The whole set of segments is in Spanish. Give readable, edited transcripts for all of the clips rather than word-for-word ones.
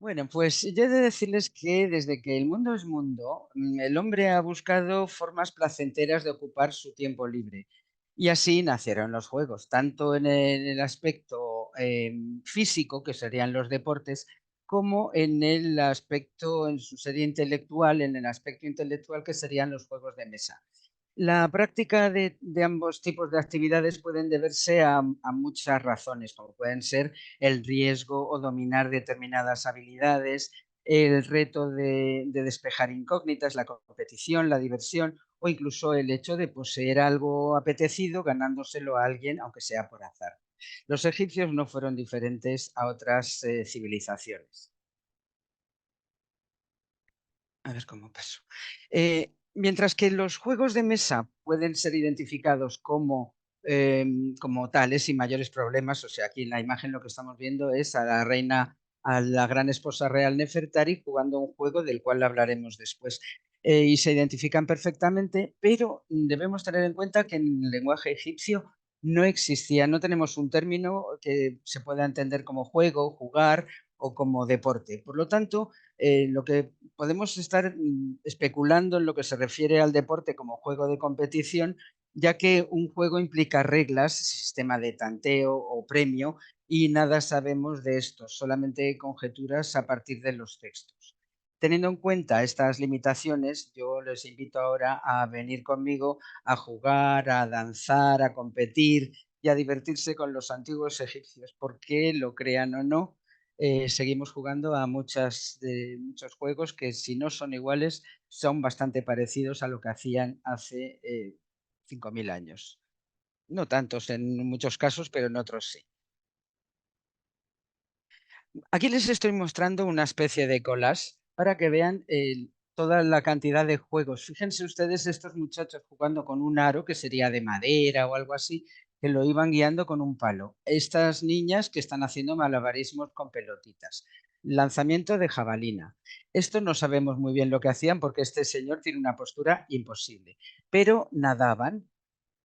Bueno, pues yo he de decirles que desde que el mundo es mundo, el hombre ha buscado formas placenteras de ocupar su tiempo libre. Y así nacieron los juegos, tanto en el aspecto físico, que serían los deportes, como en el aspecto, en su serie intelectual, en el aspecto intelectual, que serían los juegos de mesa. La práctica de ambos tipos de actividades pueden deberse a muchas razones, como pueden ser el riesgo o dominar determinadas habilidades, el reto de despejar incógnitas, la competición, la diversión o incluso el hecho de poseer algo apetecido ganándoselo a alguien, aunque sea por azar. Los egipcios no fueron diferentes a otras civilizaciones. A ver cómo paso. Mientras que los juegos de mesa pueden ser identificados como tales sin mayores problemas, o sea, aquí en la imagen lo que estamos viendo es a la reina, a la gran esposa real Nefertari jugando un juego del cual hablaremos después. Y se identifican perfectamente, pero debemos tener en cuenta que en el lenguaje egipcio no existía, no tenemos un término que se pueda entender como juego, jugar o como deporte. Por lo tanto, lo que podemos estar especulando en lo que se refiere al deporte como juego de competición, ya que un juego implica reglas, sistema de tanteo o premio, y nada sabemos de esto, solamente conjeturas a partir de los textos. Teniendo en cuenta estas limitaciones, yo les invito ahora a venir conmigo a jugar, a danzar, a competir y a divertirse con los antiguos egipcios, porque lo crean o no, seguimos jugando a muchos juegos que si no son iguales, son bastante parecidos a lo que hacían hace 5.000 años. No tantos en muchos casos, pero en otros sí. Aquí les estoy mostrando una especie de collage para que vean toda la cantidad de juegos. Fíjense ustedes estos muchachos jugando con un aro que sería de madera o algo así, que lo iban guiando con un palo. Estas niñas que están haciendo malabarismos con pelotitas. Lanzamiento de jabalina. Esto no sabemos muy bien lo que hacían porque este señor tiene una postura imposible, pero nadaban,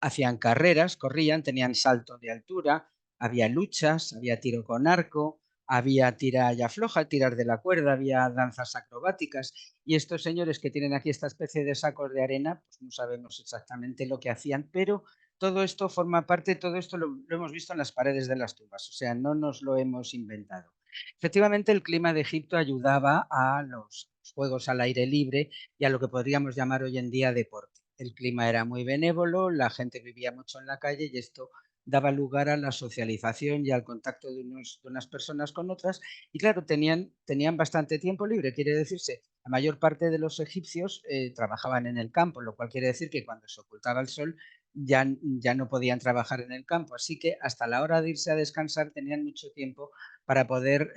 hacían carreras, corrían, tenían salto de altura, había luchas, había tiro con arco, había tira y afloja, tirar de la cuerda, había danzas acrobáticas y estos señores que tienen aquí esta especie de sacos de arena, pues no sabemos exactamente lo que hacían, pero todo esto forma parte, todo esto lo hemos visto en las paredes de las tumbas, o sea, no nos lo hemos inventado. Efectivamente, el clima de Egipto ayudaba a los juegos al aire libre y a lo que podríamos llamar hoy en día deporte. El clima era muy benévolo, la gente vivía mucho en la calle y esto daba lugar a la socialización y al contacto de unas personas con otras. Y claro, tenían bastante tiempo libre, quiere decirse, la mayor parte de los egipcios trabajaban en el campo, lo cual quiere decir que cuando se ocultaba el sol ya no podían trabajar en el campo. Así que hasta la hora de irse a descansar tenían mucho tiempo para poder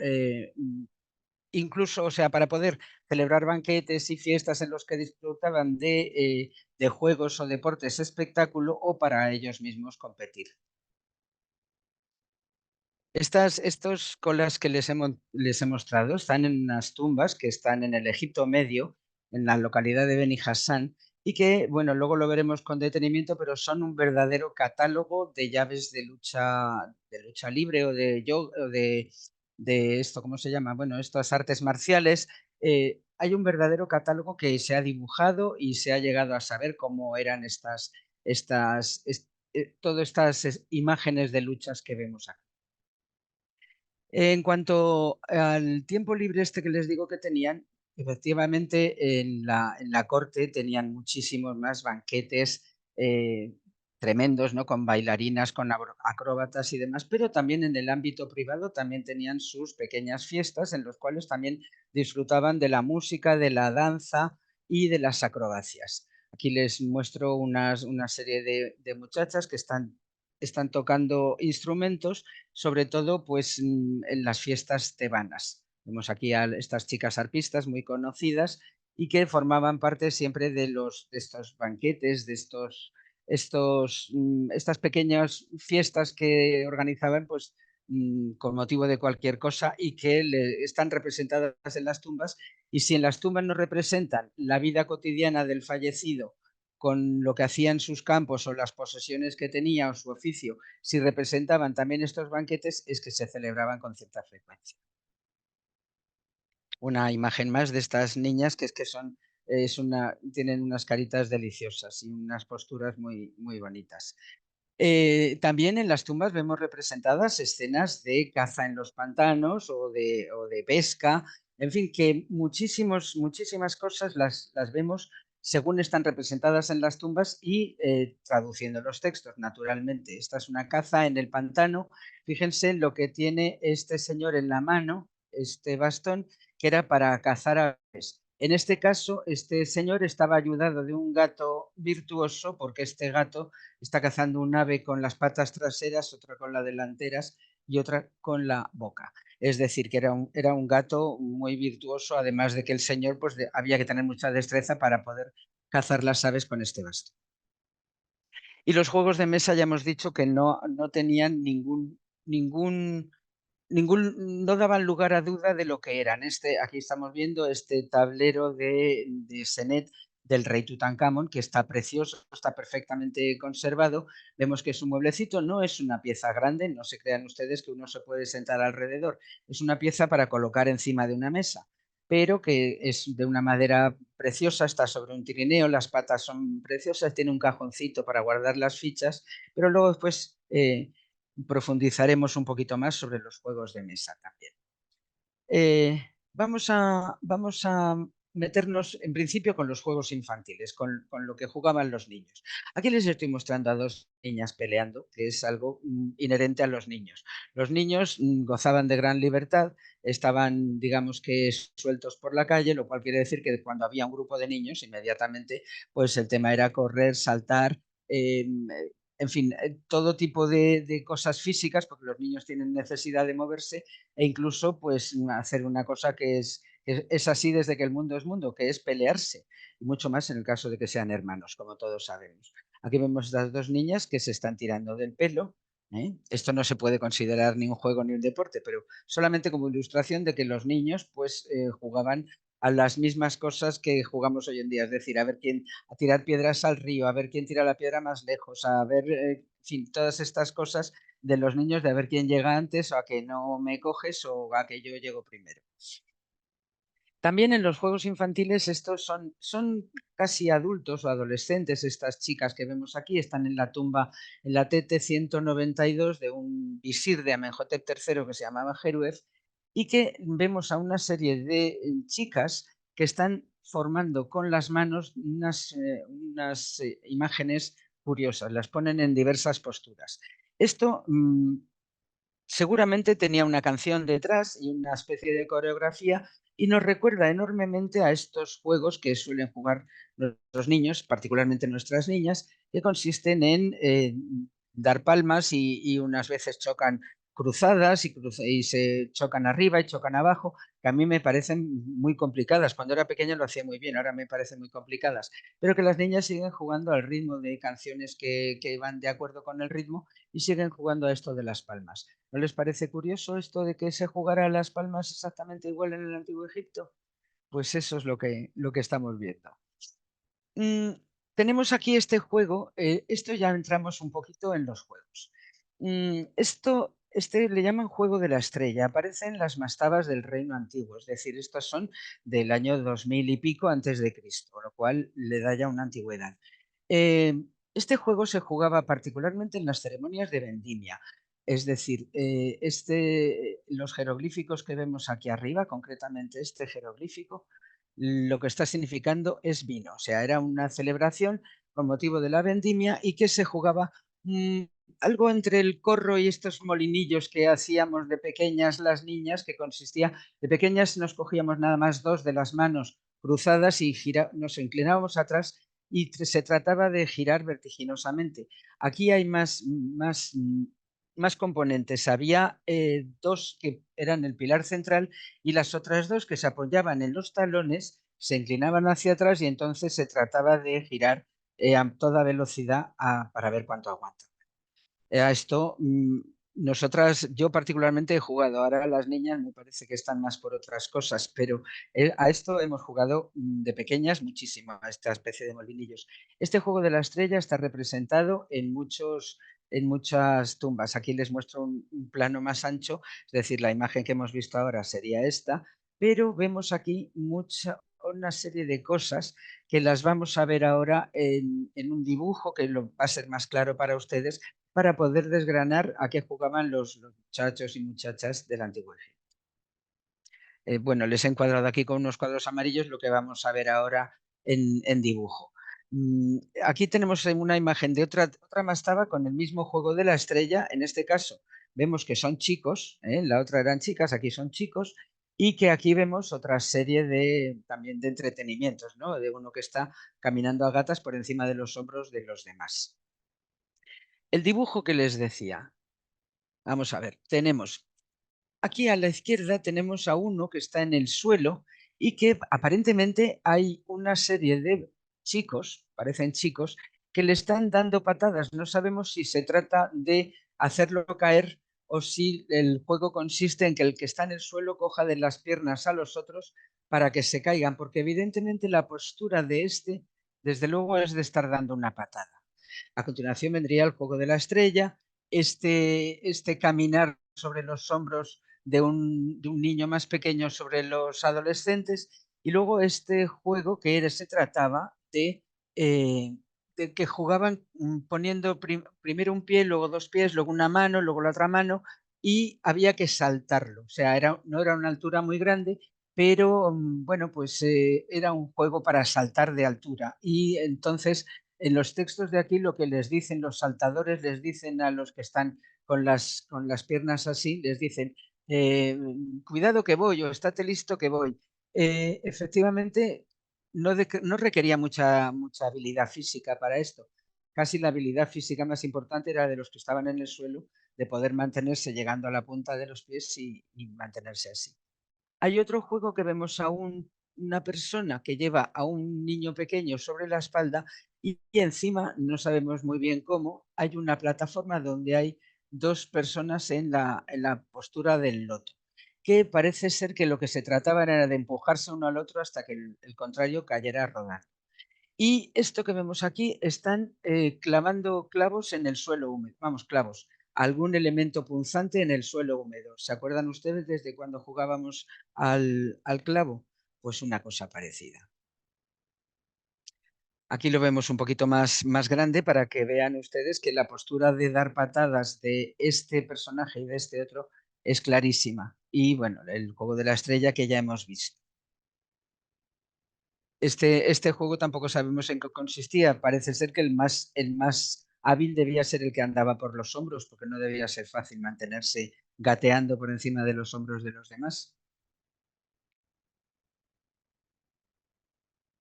incluso, o sea, para poder celebrar banquetes y fiestas en los que disfrutaban de juegos o deportes espectáculo o para ellos mismos competir. Estos colas que les he mostrado están en unas tumbas que están en el Egipto Medio, en la localidad de Beni Hassán, y que, bueno, luego lo veremos con detenimiento, pero son un verdadero catálogo de llaves de lucha libre o de yoga, o de esto, ¿cómo se llama? Bueno, estas artes marciales. Hay un verdadero catálogo que se ha dibujado y se ha llegado a saber cómo eran todas estas imágenes de luchas que vemos aquí. En cuanto al tiempo libre este que les digo que tenían, efectivamente en la corte tenían muchísimos más banquetes tremendos, ¿no? Con bailarinas, con acróbatas y demás, pero también en el ámbito privado también tenían sus pequeñas fiestas en los cuales también disfrutaban de la música, de la danza y de las acrobacias. Aquí les muestro una serie de muchachas que están tocando instrumentos, sobre todo pues en las fiestas tebanas. Vemos aquí a estas chicas arpistas muy conocidas y que formaban parte siempre de estos banquetes, estas pequeñas fiestas que organizaban pues con motivo de cualquier cosa y que están representadas en las tumbas. Y si en las tumbas nos representan la vida cotidiana del fallecido con lo que hacía en sus campos o las posesiones que tenía o su oficio, si representaban también estos banquetes, es que se celebraban con cierta frecuencia. Una imagen más de estas niñas que es que son, tienen unas caritas deliciosas y unas posturas muy, muy bonitas. También en las tumbas vemos representadas escenas de caza en los pantanos o de pesca, en fin, que muchísimas cosas las vemos según están representadas en las tumbas y traduciendo los textos, naturalmente. Esta es una caza en el pantano. Fíjense lo que tiene este señor en la mano, este bastón, que era para cazar aves. En este caso, este señor estaba ayudado de un gato virtuoso, porque este gato está cazando un ave con las patas traseras, otra con las delanteras y otra con la boca. Es decir, que era un gato muy virtuoso, además de que el señor pues, había que tener mucha destreza para poder cazar las aves con este bastón. Y los juegos de mesa ya hemos dicho que no tenían ningún no daban lugar a duda de lo que eran. Aquí estamos viendo este tablero de Senet del rey Tutankamón, que está precioso, está perfectamente conservado. Vemos que es un mueblecito, no es una pieza grande, no se crean ustedes que uno se puede sentar alrededor. Es una pieza para colocar encima de una mesa, pero que es de una madera preciosa, está sobre un trineo, las patas son preciosas, tiene un cajoncito para guardar las fichas, pero luego después profundizaremos un poquito más sobre los juegos de mesa también. Vamos a meternos en principio con los juegos infantiles, con lo que jugaban los niños. Aquí les estoy mostrando a dos niñas peleando, que es algo inherente a los niños. Los niños gozaban de gran libertad, estaban, digamos que, sueltos por la calle, lo cual quiere decir que cuando había un grupo de niños, inmediatamente, pues el tema era correr, saltar, en fin, todo tipo de cosas físicas, porque los niños tienen necesidad de moverse e incluso pues hacer una cosa es así desde que el mundo es mundo, que es pelearse, y mucho más en el caso de que sean hermanos, como todos sabemos. Aquí vemos las dos niñas que se están tirando del pelo. Esto no se puede considerar ni un juego ni un deporte, pero solamente como ilustración de que los niños pues jugaban a las mismas cosas que jugamos hoy en día, es decir, a tirar piedras al río, a ver quién tira la piedra más lejos, a ver, en fin, todas estas cosas de los niños de a ver quién llega antes o a que no me coges o a que yo llego primero. También en los juegos infantiles estos son casi adultos o adolescentes, estas chicas que vemos aquí están en la tumba, en la TT 192 de un visir de Amenhotep III que se llamaba Jeruef y que vemos a una serie de chicas que están formando con las manos unas imágenes curiosas, las ponen en diversas posturas. Esto seguramente tenía una canción detrás y una especie de coreografía y nos recuerda enormemente a estos juegos que suelen jugar nuestros niños, particularmente nuestras niñas, que consisten en dar palmas y unas veces chocan cruzadas y se chocan arriba y chocan abajo, que a mí me parecen muy complicadas. Cuando era pequeña lo hacía muy bien, ahora me parecen muy complicadas, pero que las niñas siguen jugando al ritmo de canciones que van de acuerdo con el ritmo y siguen jugando a esto de las palmas. ¿No les parece curioso esto de que se jugara a las palmas exactamente igual en el Antiguo Egipto? Pues eso es lo que estamos viendo. Mm, tenemos aquí este juego, esto ya entramos un poquito en los juegos. Este le llaman juego de la estrella, aparece en las mastabas del reino antiguo, es decir, estos son del año 2000 y pico antes de Cristo, lo cual le da ya una antigüedad. Eh, este juego se jugaba particularmente en las ceremonias de vendimia, es decir, los jeroglíficos que vemos aquí arriba, concretamente este jeroglífico, lo que está significando es vino, o sea, era una celebración con motivo de la vendimia y que se jugaba mm, algo entre el corro y estos molinillos que hacíamos de pequeñas las niñas, que consistía, de pequeñas nos cogíamos nada más dos de las manos cruzadas y nos inclinábamos atrás y se trataba de girar vertiginosamente. Aquí hay más componentes. Había dos que eran el pilar central y las otras dos que se apoyaban en los talones, se inclinaban hacia atrás y entonces se trataba de girar a toda velocidad para ver cuánto aguanta. A esto, yo particularmente he jugado, ahora las niñas me parece que están más por otras cosas, pero a esto hemos jugado de pequeñas muchísimo, a esta especie de molinillos. Este juego de la estrella está representado en muchas tumbas. Aquí les muestro un plano más ancho, es decir, la imagen que hemos visto ahora sería esta. pero vemos aquí una serie de cosas que las vamos a ver ahora en un dibujo que va a ser más claro para ustedes para poder desgranar a qué jugaban los muchachos y muchachas del antiguo Egipto. Bueno, les he encuadrado aquí con unos cuadros amarillos lo que vamos a ver ahora en dibujo. Aquí tenemos una imagen de otra mastaba con el mismo juego de la estrella. En este caso vemos que son chicos, la otra eran chicas, aquí son chicos, y que aquí vemos otra serie también de entretenimientos, ¿no? De uno que está caminando a gatas por encima de los hombros de los demás. El dibujo que les decía, vamos a ver, tenemos aquí a la izquierda tenemos a uno que está en el suelo y que aparentemente hay una serie de chicos, parecen chicos, que le están dando patadas. No sabemos si se trata de hacerlo caer o si el juego consiste en que el que está en el suelo coja de las piernas a los otros para que se caigan, porque evidentemente la postura de este, desde luego, es de estar dando una patada. A continuación vendría el juego de la estrella, este caminar sobre los hombros de un niño más pequeño sobre los adolescentes, y luego este juego se trataba de que jugaban poniendo primero un pie, luego dos pies, luego una mano, luego la otra mano, y había que saltarlo. O sea, no era una altura muy grande, pero bueno, pues era un juego para saltar de altura. Y entonces en los textos de aquí lo que les dicen los saltadores, les dicen a los que están con las piernas así, les dicen, eh, cuidado que voy o estate listo que voy. Efectivamente, no requería mucha habilidad física para esto. Casi la habilidad física más importante era de los que estaban en el suelo, de poder mantenerse llegando a la punta de los pies y mantenerse así. Hay otro juego que vemos a una persona que lleva a un niño pequeño sobre la espalda y encima, no sabemos muy bien cómo, hay una plataforma donde hay dos personas en la postura del loto, que parece ser que lo que se trataba era de empujarse uno al otro hasta que el contrario cayera rodando. Y esto que vemos aquí están clavando clavos en el suelo húmedo, vamos, clavos, algún elemento punzante en el suelo húmedo. ¿Se acuerdan ustedes desde cuando jugábamos al clavo? Pues una cosa parecida. Aquí lo vemos un poquito más grande para que vean ustedes que la postura de dar patadas de este personaje y de este otro es clarísima. Y bueno, el juego de la estrella que ya hemos visto. Este juego tampoco sabemos en qué consistía. Parece ser que el más hábil debía ser el que andaba por los hombros, porque no debía ser fácil mantenerse gateando por encima de los hombros de los demás.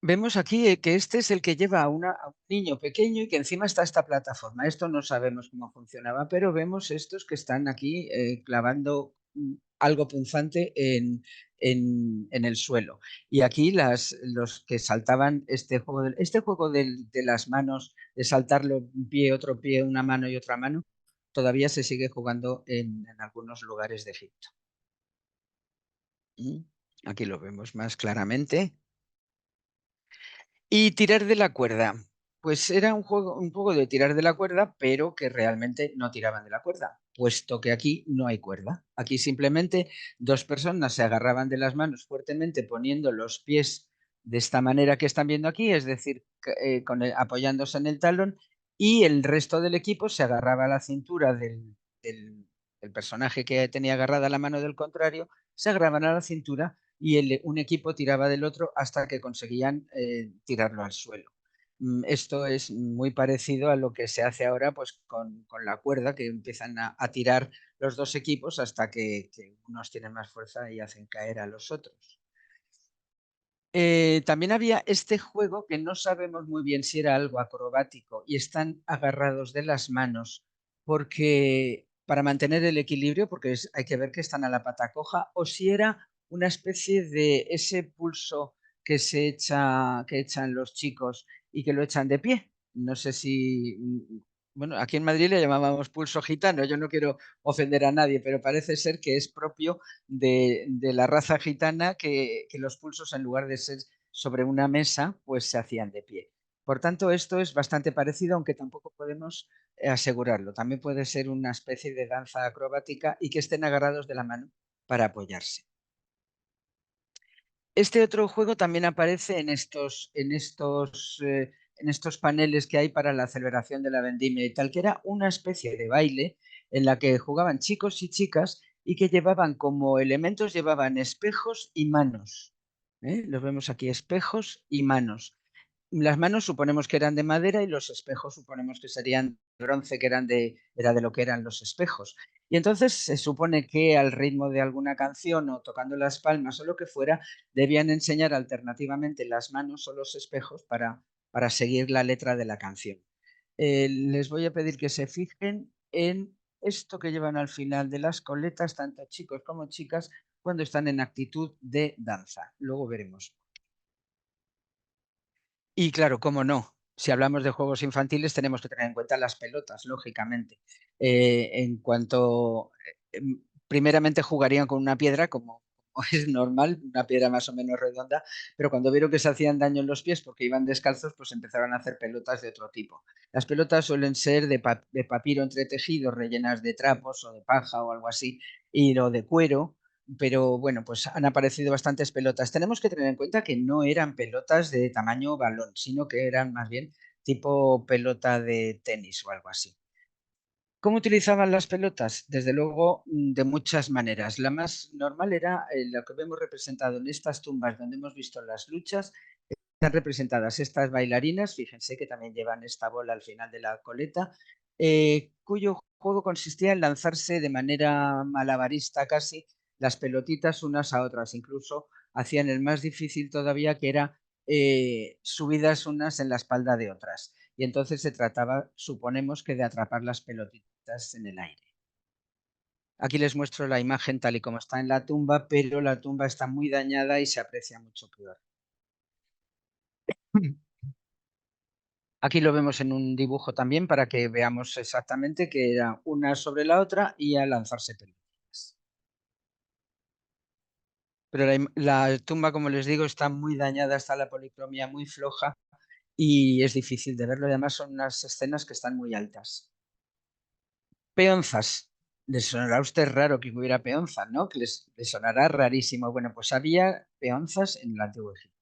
Vemos aquí que este es el que lleva a un niño pequeño y que encima está esta plataforma. Esto no sabemos cómo funcionaba, pero vemos estos que están aquí clavando algo punzante en el suelo. Y aquí los que saltaban este juego de las manos, de saltarlo un pie, otro pie, una mano y otra mano, todavía se sigue jugando en algunos lugares de Egipto. ¿Mm? Aquí lo vemos más claramente. Y tirar de la cuerda. Pues era un juego de tirar de la cuerda, pero que realmente no tiraban de la cuerda, puesto que aquí no hay cuerda. Aquí simplemente dos personas se agarraban de las manos fuertemente poniendo los pies de esta manera que están viendo aquí, es decir, apoyándose en el talón, y el resto del equipo se agarraba a la cintura del personaje que tenía agarrada la mano del contrario, se agarraban a la cintura y un equipo tiraba del otro hasta que conseguían tirarlo al suelo. Esto es muy parecido a lo que se hace ahora pues, con la cuerda, que empiezan a tirar los dos equipos hasta que unos tienen más fuerza y hacen caer a los otros. También había este juego que no sabemos muy bien si era algo acrobático y están agarrados de las manos porque para mantener el equilibrio, porque hay que ver que están a la pata coja, o si era una especie de ese pulso que echan los chicos y que lo echan de pie. No sé si, bueno, aquí en Madrid le llamábamos pulso gitano, yo no quiero ofender a nadie, pero parece ser que es propio de la raza gitana que los pulsos, en lugar de ser sobre una mesa, pues se hacían de pie. Por tanto, esto es bastante parecido, aunque tampoco podemos asegurarlo. También puede ser una especie de danza acrobática y que estén agarrados de la mano para apoyarse. Este otro juego también aparece en estos paneles que hay para la celebración de la vendimia y tal, que era una especie de baile en la que jugaban chicos y chicas y que llevaban como elementos, llevaban espejos y manos. ¿Eh? Los vemos aquí, espejos y manos. Las manos suponemos que eran de madera y los espejos suponemos que serían de bronce, que era de lo que eran los espejos. Y entonces se supone que al ritmo de alguna canción o tocando las palmas o lo que fuera, debían enseñar alternativamente las manos o los espejos para seguir la letra de la canción. Les voy a pedir que se fijen en esto que llevan al final de las coletas, tanto chicos como chicas, cuando están en actitud de danza. Luego veremos. Y claro, cómo no. Si hablamos de juegos infantiles, tenemos que tener en cuenta las pelotas, lógicamente. En cuanto, primeramente jugarían con una piedra, como es normal, una piedra más o menos redonda, pero cuando vieron que se hacían daño en los pies porque iban descalzos, pues empezaron a hacer pelotas de otro tipo. Las pelotas suelen ser de papiro entretejido, rellenas de trapos o de paja o algo así, y o de cuero, pero bueno, pues han aparecido bastantes pelotas. Tenemos que tener en cuenta que no eran pelotas de tamaño balón, sino que eran más bien tipo pelota de tenis o algo así. ¿Cómo utilizaban las pelotas? Desde luego, de muchas maneras. La más normal era lo que vemos representado en estas tumbas donde hemos visto las luchas. Están representadas estas bailarinas, fíjense que también llevan esta bola al final de la coleta, cuyo juego consistía en lanzarse de manera malabarista casi las pelotitas unas a otras. Incluso hacían el más difícil todavía, que era subidas unas en la espalda de otras. Y entonces se trataba, suponemos, que de atrapar las pelotitas en el aire. Aquí les muestro la imagen tal y como está en la tumba, pero la tumba está muy dañada y se aprecia mucho peor. Aquí lo vemos en un dibujo también para que veamos exactamente que era una sobre la otra y a lanzarse pelotas. Pero la tumba, como les digo, está muy dañada, está la policromía muy floja y es difícil de verlo. Y además son unas escenas que están muy altas. Peonzas. Les sonará a usted raro que hubiera peonzas, ¿no? Que les sonará rarísimo. Bueno, pues había peonzas en el Antiguo Egipto.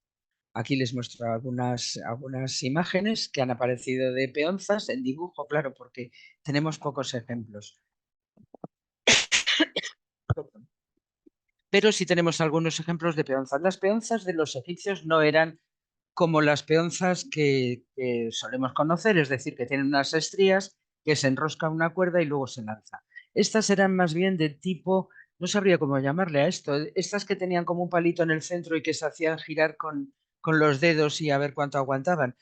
Aquí les muestro algunas imágenes que han aparecido de peonzas en dibujo, claro, porque tenemos pocos ejemplos. Pero sí tenemos algunos ejemplos de peonzas. Las peonzas de los egipcios no eran como las peonzas que solemos conocer, es decir, que tienen unas estrías, que se enrosca una cuerda y luego se lanza. Estas eran más bien de tipo, no sabría cómo llamarle a esto, estas que tenían como un palito en el centro y que se hacían girar con los dedos y a ver cuánto aguantaban.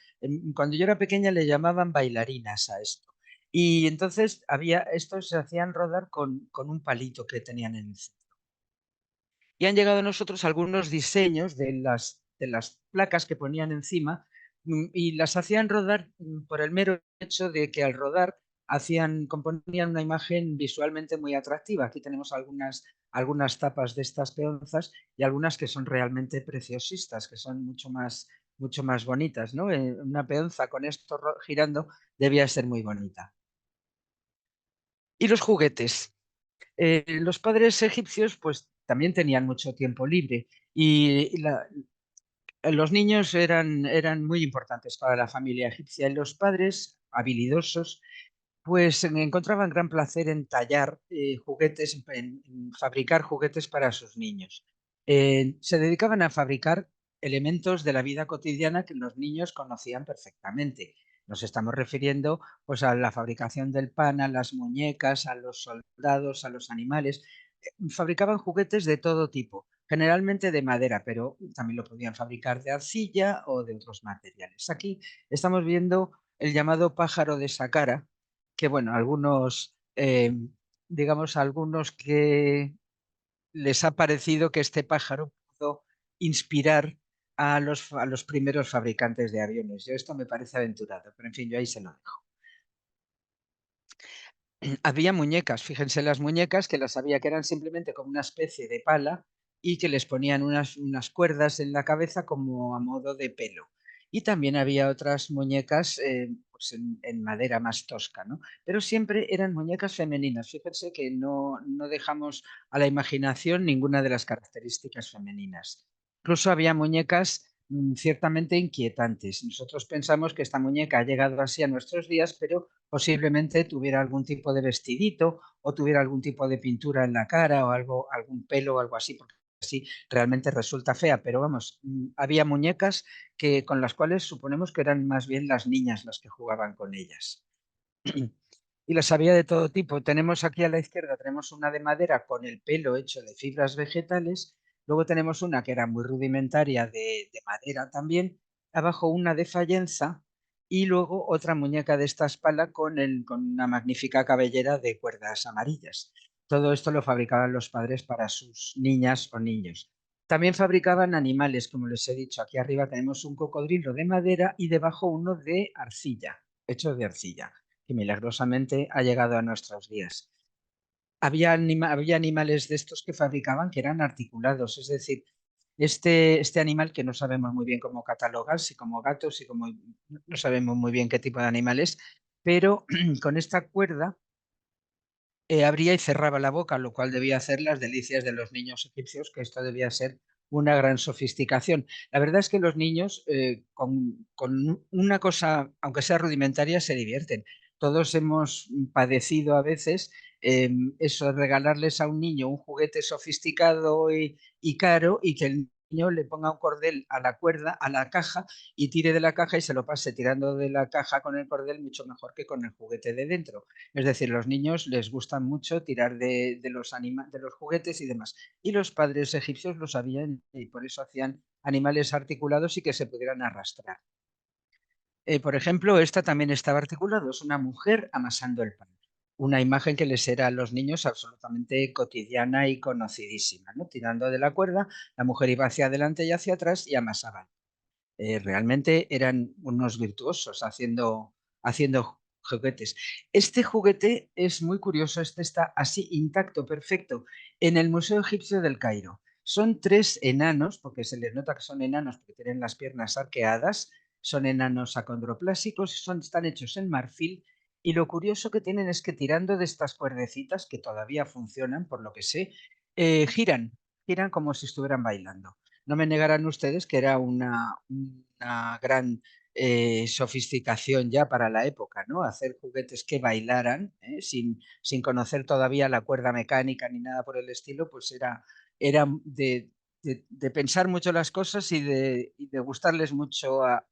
Cuando yo era pequeña le llamaban bailarinas a esto. Y entonces estos se hacían rodar con un palito que tenían en el centro. Y han llegado a nosotros algunos diseños de las placas que ponían encima, y las hacían rodar, por el mero hecho de que al rodar componían una imagen visualmente muy atractiva. Aquí tenemos algunas tapas de estas peonzas y algunas que son realmente preciosistas, que son mucho más bonitas, ¿no? Una peonza con esto girando debía ser muy bonita. Y los juguetes. Los padres egipcios pues también tenían mucho tiempo libre y los niños eran muy importantes para la familia egipcia y los padres habilidosos pues encontraban gran placer en tallar juguetes, en fabricar juguetes para sus niños. Se dedicaban a fabricar elementos de la vida cotidiana que los niños conocían perfectamente. Nos estamos refiriendo pues, a la fabricación del pan, a las muñecas, a los soldados, a los animales. Fabricaban juguetes de todo tipo, generalmente de madera, pero también lo podían fabricar de arcilla o de otros materiales. Aquí estamos viendo el llamado pájaro de Saqqara, que bueno, digamos, algunos que les ha parecido que este pájaro pudo inspirar a los primeros fabricantes de aviones. Yo esto me parece aventurado, pero en fin, yo ahí se lo dejo. Había muñecas, fíjense las muñecas, que las había que eran simplemente como una especie de pala y que les ponían unas cuerdas en la cabeza como a modo de pelo. Y también había otras muñecas pues en madera más tosca, ¿no? Pero siempre eran muñecas femeninas. Fíjense que no dejamos a la imaginación ninguna de las características femeninas. Incluso había muñecas ciertamente inquietantes. Nosotros pensamos que esta muñeca ha llegado así a nuestros días, pero posiblemente tuviera algún tipo de vestidito o tuviera algún tipo de pintura en la cara o algo, algún pelo o algo así, porque así realmente resulta fea. Pero vamos, había muñecas con las cuales suponemos que eran más bien las niñas las que jugaban con ellas. Y las había de todo tipo. Tenemos aquí a la izquierda, tenemos una de madera con el pelo hecho de fibras vegetales. Luego tenemos una que era muy rudimentaria de madera también. Abajo una de fayenza y luego otra muñeca de esta espalda con una magnífica cabellera de cuerdas amarillas. Todo esto lo fabricaban los padres para sus niñas o niños. También fabricaban animales, como les he dicho. Aquí arriba tenemos un cocodrilo de madera y debajo uno de arcilla, hecho de arcilla, que milagrosamente ha llegado a nuestros días. Había animales de estos que fabricaban que eran articulados, es decir, este animal que no sabemos muy bien cómo catalogar, si como gatos, si como no sabemos muy bien qué tipo de animales, pero con esta cuerda abría y cerraba la boca, lo cual debía hacer las delicias de los niños egipcios, que esto debía ser una gran sofisticación. La verdad es que los niños con una cosa, aunque sea rudimentaria, se divierten. Todos hemos padecido a veces eso de regalarles a un niño un juguete sofisticado y caro y que el niño le ponga un cordel a la cuerda, a la caja y tire de la caja y se lo pase tirando de la caja con el cordel mucho mejor que con el juguete de dentro. Es decir, los niños les gustan mucho tirar de los juguetes y demás. Y los padres egipcios lo sabían y por eso hacían animales articulados y que se pudieran arrastrar. Por ejemplo, esta también estaba articulado, es una mujer amasando el pan. Una imagen que les era a los niños absolutamente cotidiana y conocidísima, ¿no? Tirando de la cuerda, la mujer iba hacia adelante y hacia atrás y amasaban. Realmente eran unos virtuosos haciendo juguetes. Este juguete es muy curioso, este está así intacto, perfecto, en el Museo Egipcio del Cairo. Son tres enanos, porque se les nota que son enanos porque tienen las piernas arqueadas, son enanos acondroplásicos, están hechos en marfil y lo curioso que tienen es que tirando de estas cuerdecitas, que todavía funcionan, por lo que sé, giran como si estuvieran bailando. No me negarán ustedes que era una gran sofisticación ya para la época, ¿no? Hacer juguetes que bailaran, sin conocer todavía la cuerda mecánica ni nada por el estilo, pues era de pensar mucho las cosas y de gustarles mucho a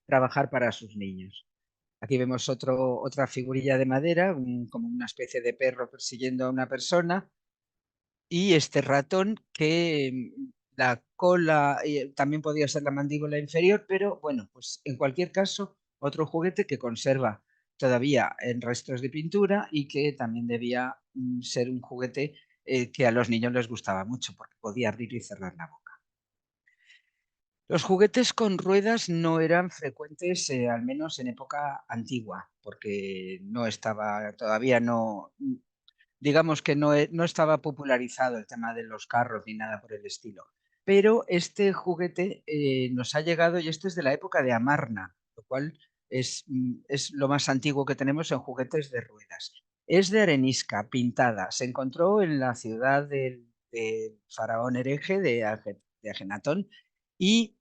trabajar para sus niños. Aquí vemos otra figurilla de madera, como una especie de perro persiguiendo a una persona y este ratón que la cola también podía ser la mandíbula inferior, pero bueno, pues en cualquier caso, otro juguete que conserva todavía en restos de pintura y que también debía ser un juguete que a los niños les gustaba mucho porque podía abrir y cerrar la boca. Los juguetes con ruedas no eran frecuentes, al menos en época antigua, porque no estaba, todavía no, digamos que no estaba popularizado el tema de los carros ni nada por el estilo. Pero este juguete nos ha llegado y este es de la época de Amarna, lo cual es lo más antiguo que tenemos en juguetes de ruedas. Es de arenisca, pintada. Se encontró en la ciudad del faraón hereje de Ajenatón y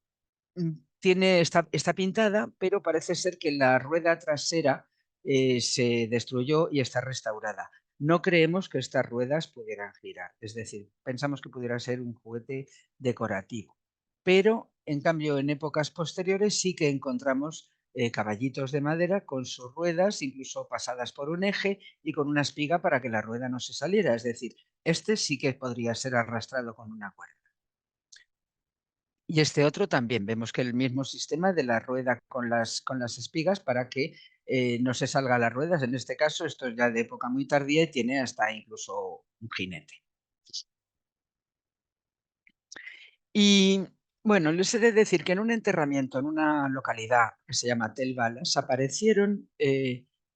está pintada, pero parece ser que la rueda trasera se destruyó y está restaurada. No creemos que estas ruedas pudieran girar, es decir, pensamos que pudiera ser un juguete decorativo. Pero, en cambio, en épocas posteriores sí que encontramos caballitos de madera con sus ruedas, incluso pasadas por un eje y con una espiga para que la rueda no se saliera. Es decir, este sí que podría ser arrastrado con una cuerda. Y este otro también, vemos que el mismo sistema de la rueda con las espigas para que no se salga las ruedas. En este caso, esto es ya de época muy tardía y tiene hasta incluso un jinete. Y bueno, les he de decir que en un enterramiento en una localidad que se llama Tel Balas aparecieron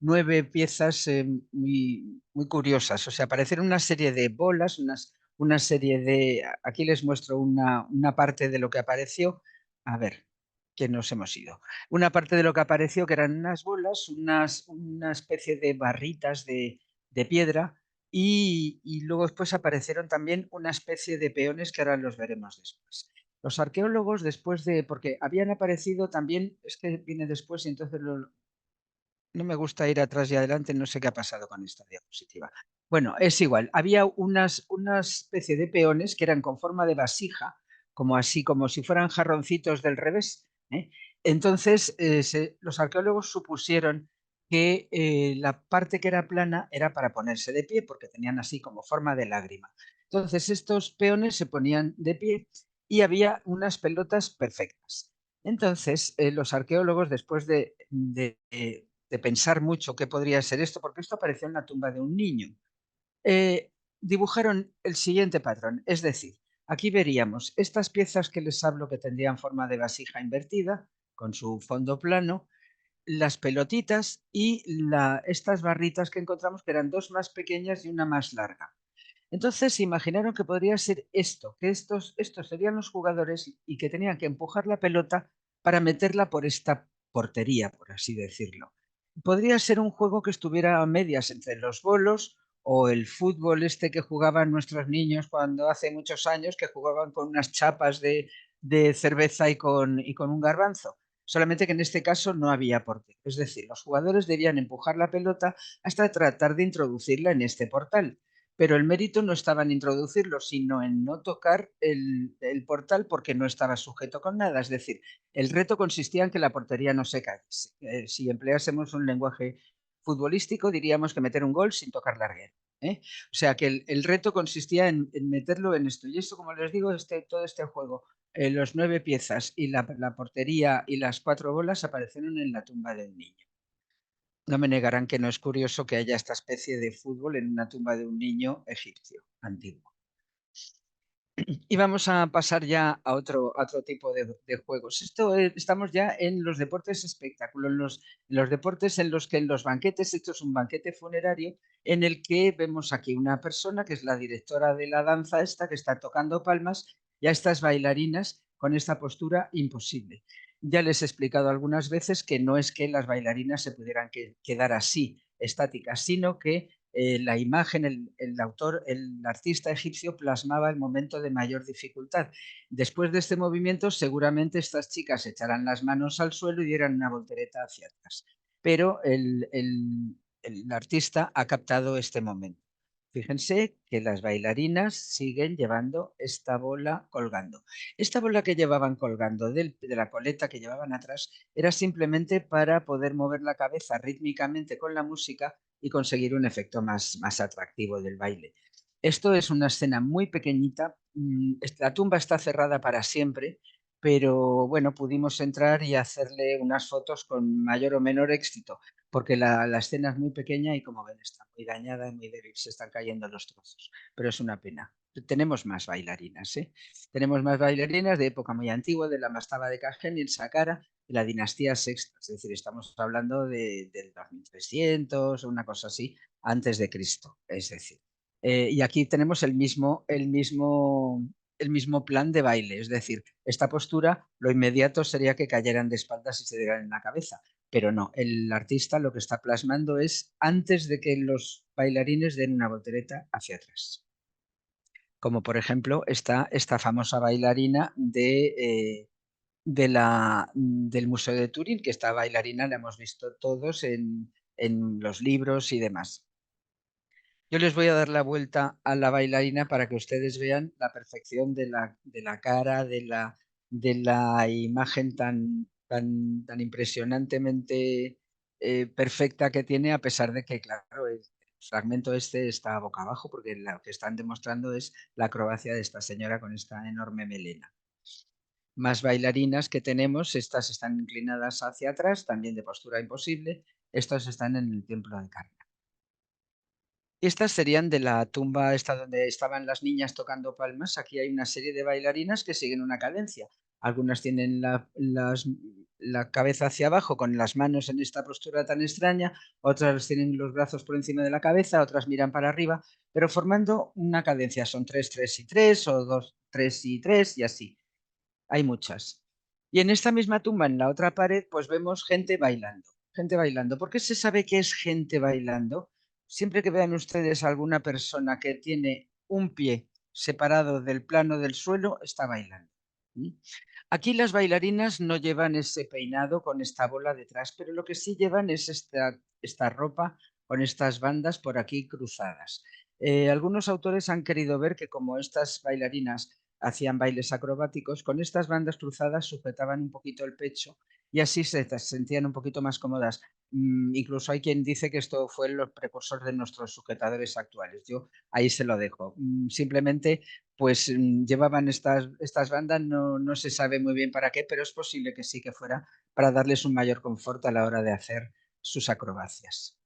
9 piezas muy curiosas. O sea, aparecieron una serie de bolas, una serie de... Aquí les muestro una parte de lo que apareció. A ver, que nos hemos ido. Una parte de lo que apareció que eran unas bolas, una especie de barritas de piedra y luego después aparecieron también una especie de peones que ahora los veremos después. Los arqueólogos después de, porque habían aparecido también, es que viene después y entonces no me gusta ir atrás y adelante, no sé qué ha pasado con esta diapositiva. Bueno, es igual. Había una especie de peones que eran con forma de vasija, como así, como si fueran jarroncitos del revés, ¿eh? Entonces, los arqueólogos supusieron que la parte que era plana era para ponerse de pie, porque tenían así como forma de lágrima. Entonces, estos peones se ponían de pie y había unas pelotas perfectas. Entonces, los arqueólogos, después de pensar mucho qué podría ser esto, porque esto apareció en la tumba de un niño, eh, dibujaron el siguiente patrón. Es decir, aquí veríamos estas piezas que les hablo que tendrían forma de vasija invertida, con su fondo plano, las pelotitas y estas barritas que encontramos, que eran dos más pequeñas y una más larga. Entonces imaginaron que podría ser esto, que estos serían los jugadores y que tenían que empujar la pelota para meterla por esta portería, por así decirlo. Podría ser un juego que estuviera a medias entre los bolos o el fútbol este que jugaban nuestros niños cuando hace muchos años, que jugaban con unas chapas de cerveza y con un garbanzo. Solamente que en este caso no había portero. Es decir, los jugadores debían empujar la pelota hasta tratar de introducirla en este portal, pero el mérito no estaba en introducirlo, sino en no tocar el portal porque no estaba sujeto con nada. Es decir, el reto consistía en que la portería no se cayese. Si empleásemos un lenguaje futbolístico, diríamos que meter un gol sin tocar la larguero, ¿eh? O sea que el reto consistía en meterlo en esto. Y esto, como les digo, todo este juego, los 9 piezas y la portería y las 4 bolas aparecieron en la tumba del niño. No me negarán que no es curioso que haya esta especie de fútbol en una tumba de un niño egipcio antiguo. Y vamos a pasar ya a otro tipo de juegos. Estamos ya en los deportes espectáculos, en los deportes en los que en los banquetes, esto es un banquete funerario, en el que vemos aquí una persona que es la directora de la danza esta, que está tocando palmas, y a estas bailarinas con esta postura imposible. Ya les he explicado algunas veces que no es que las bailarinas se pudieran quedar así, estáticas, sino que la imagen, el autor, el artista egipcio plasmaba el momento de mayor dificultad. Después de este movimiento, seguramente estas chicas echarán las manos al suelo y dieran una voltereta hacia atrás. Pero el artista ha captado este momento. Fíjense que las bailarinas siguen llevando esta bola colgando. Esta bola que llevaban colgando de la coleta que llevaban atrás era simplemente para poder mover la cabeza rítmicamente con la música y conseguir un efecto más atractivo del baile. Esto es una escena muy pequeñita, la tumba está cerrada para siempre, pero bueno, pudimos entrar y hacerle unas fotos con mayor o menor éxito, porque la escena es muy pequeña y como ven está muy dañada y muy débil, se están cayendo los trozos, pero es una pena. Tenemos más bailarinas, ¿eh? Tenemos más bailarinas de época muy antigua, de la mastaba de Cajén y el Saqqara, de la dinastía sexta, es decir, estamos hablando del 2300 o una cosa así, antes de Cristo, es decir. Y aquí tenemos el mismo plan de baile, es decir, esta postura, lo inmediato sería que cayeran de espaldas y se dieran en la cabeza, pero no, el artista lo que está plasmando es antes de que los bailarines den una voltereta hacia atrás. Como por ejemplo está esta famosa bailarina del Museo de Turín, que esta bailarina la hemos visto todos en los libros y demás. Yo les voy a dar la vuelta a la bailarina para que ustedes vean la perfección de la cara, de la imagen tan impresionantemente perfecta que tiene, a pesar de que, claro, el fragmento este está boca abajo, porque lo que están demostrando es la acrobacia de esta señora con esta enorme melena. Más bailarinas que tenemos, estas están inclinadas hacia atrás, también de postura imposible, estas están en el templo de Karnak. Estas serían de la tumba esta donde estaban las niñas tocando palmas. Aquí hay una serie de bailarinas que siguen una cadencia. Algunas tienen la cabeza hacia abajo con las manos en esta postura tan extraña, otras tienen los brazos por encima de la cabeza, otras miran para arriba, pero formando una cadencia. Son 3, 3 y 3 o 2, 3 y 3 y así. Hay muchas. Y en esta misma tumba, en la otra pared, pues vemos gente bailando. Gente bailando. ¿Por qué se sabe que es gente bailando? Siempre que vean ustedes a alguna persona que tiene un pie separado del plano del suelo, está bailando. ¿Mm? Aquí las bailarinas no llevan ese peinado con esta bola detrás, pero lo que sí llevan es esta ropa con estas bandas por aquí cruzadas. Algunos autores han querido ver que como estas bailarinas hacían bailes acrobáticos, con estas bandas cruzadas sujetaban un poquito el pecho y así se sentían un poquito más cómodas. Incluso hay quien dice que esto fue los precursores de nuestros sujetadores actuales. Yo ahí se lo dejo. Simplemente pues llevaban estas bandas, no se sabe muy bien para qué, pero es posible que sí que fuera para darles un mayor confort a la hora de hacer sus acrobacias.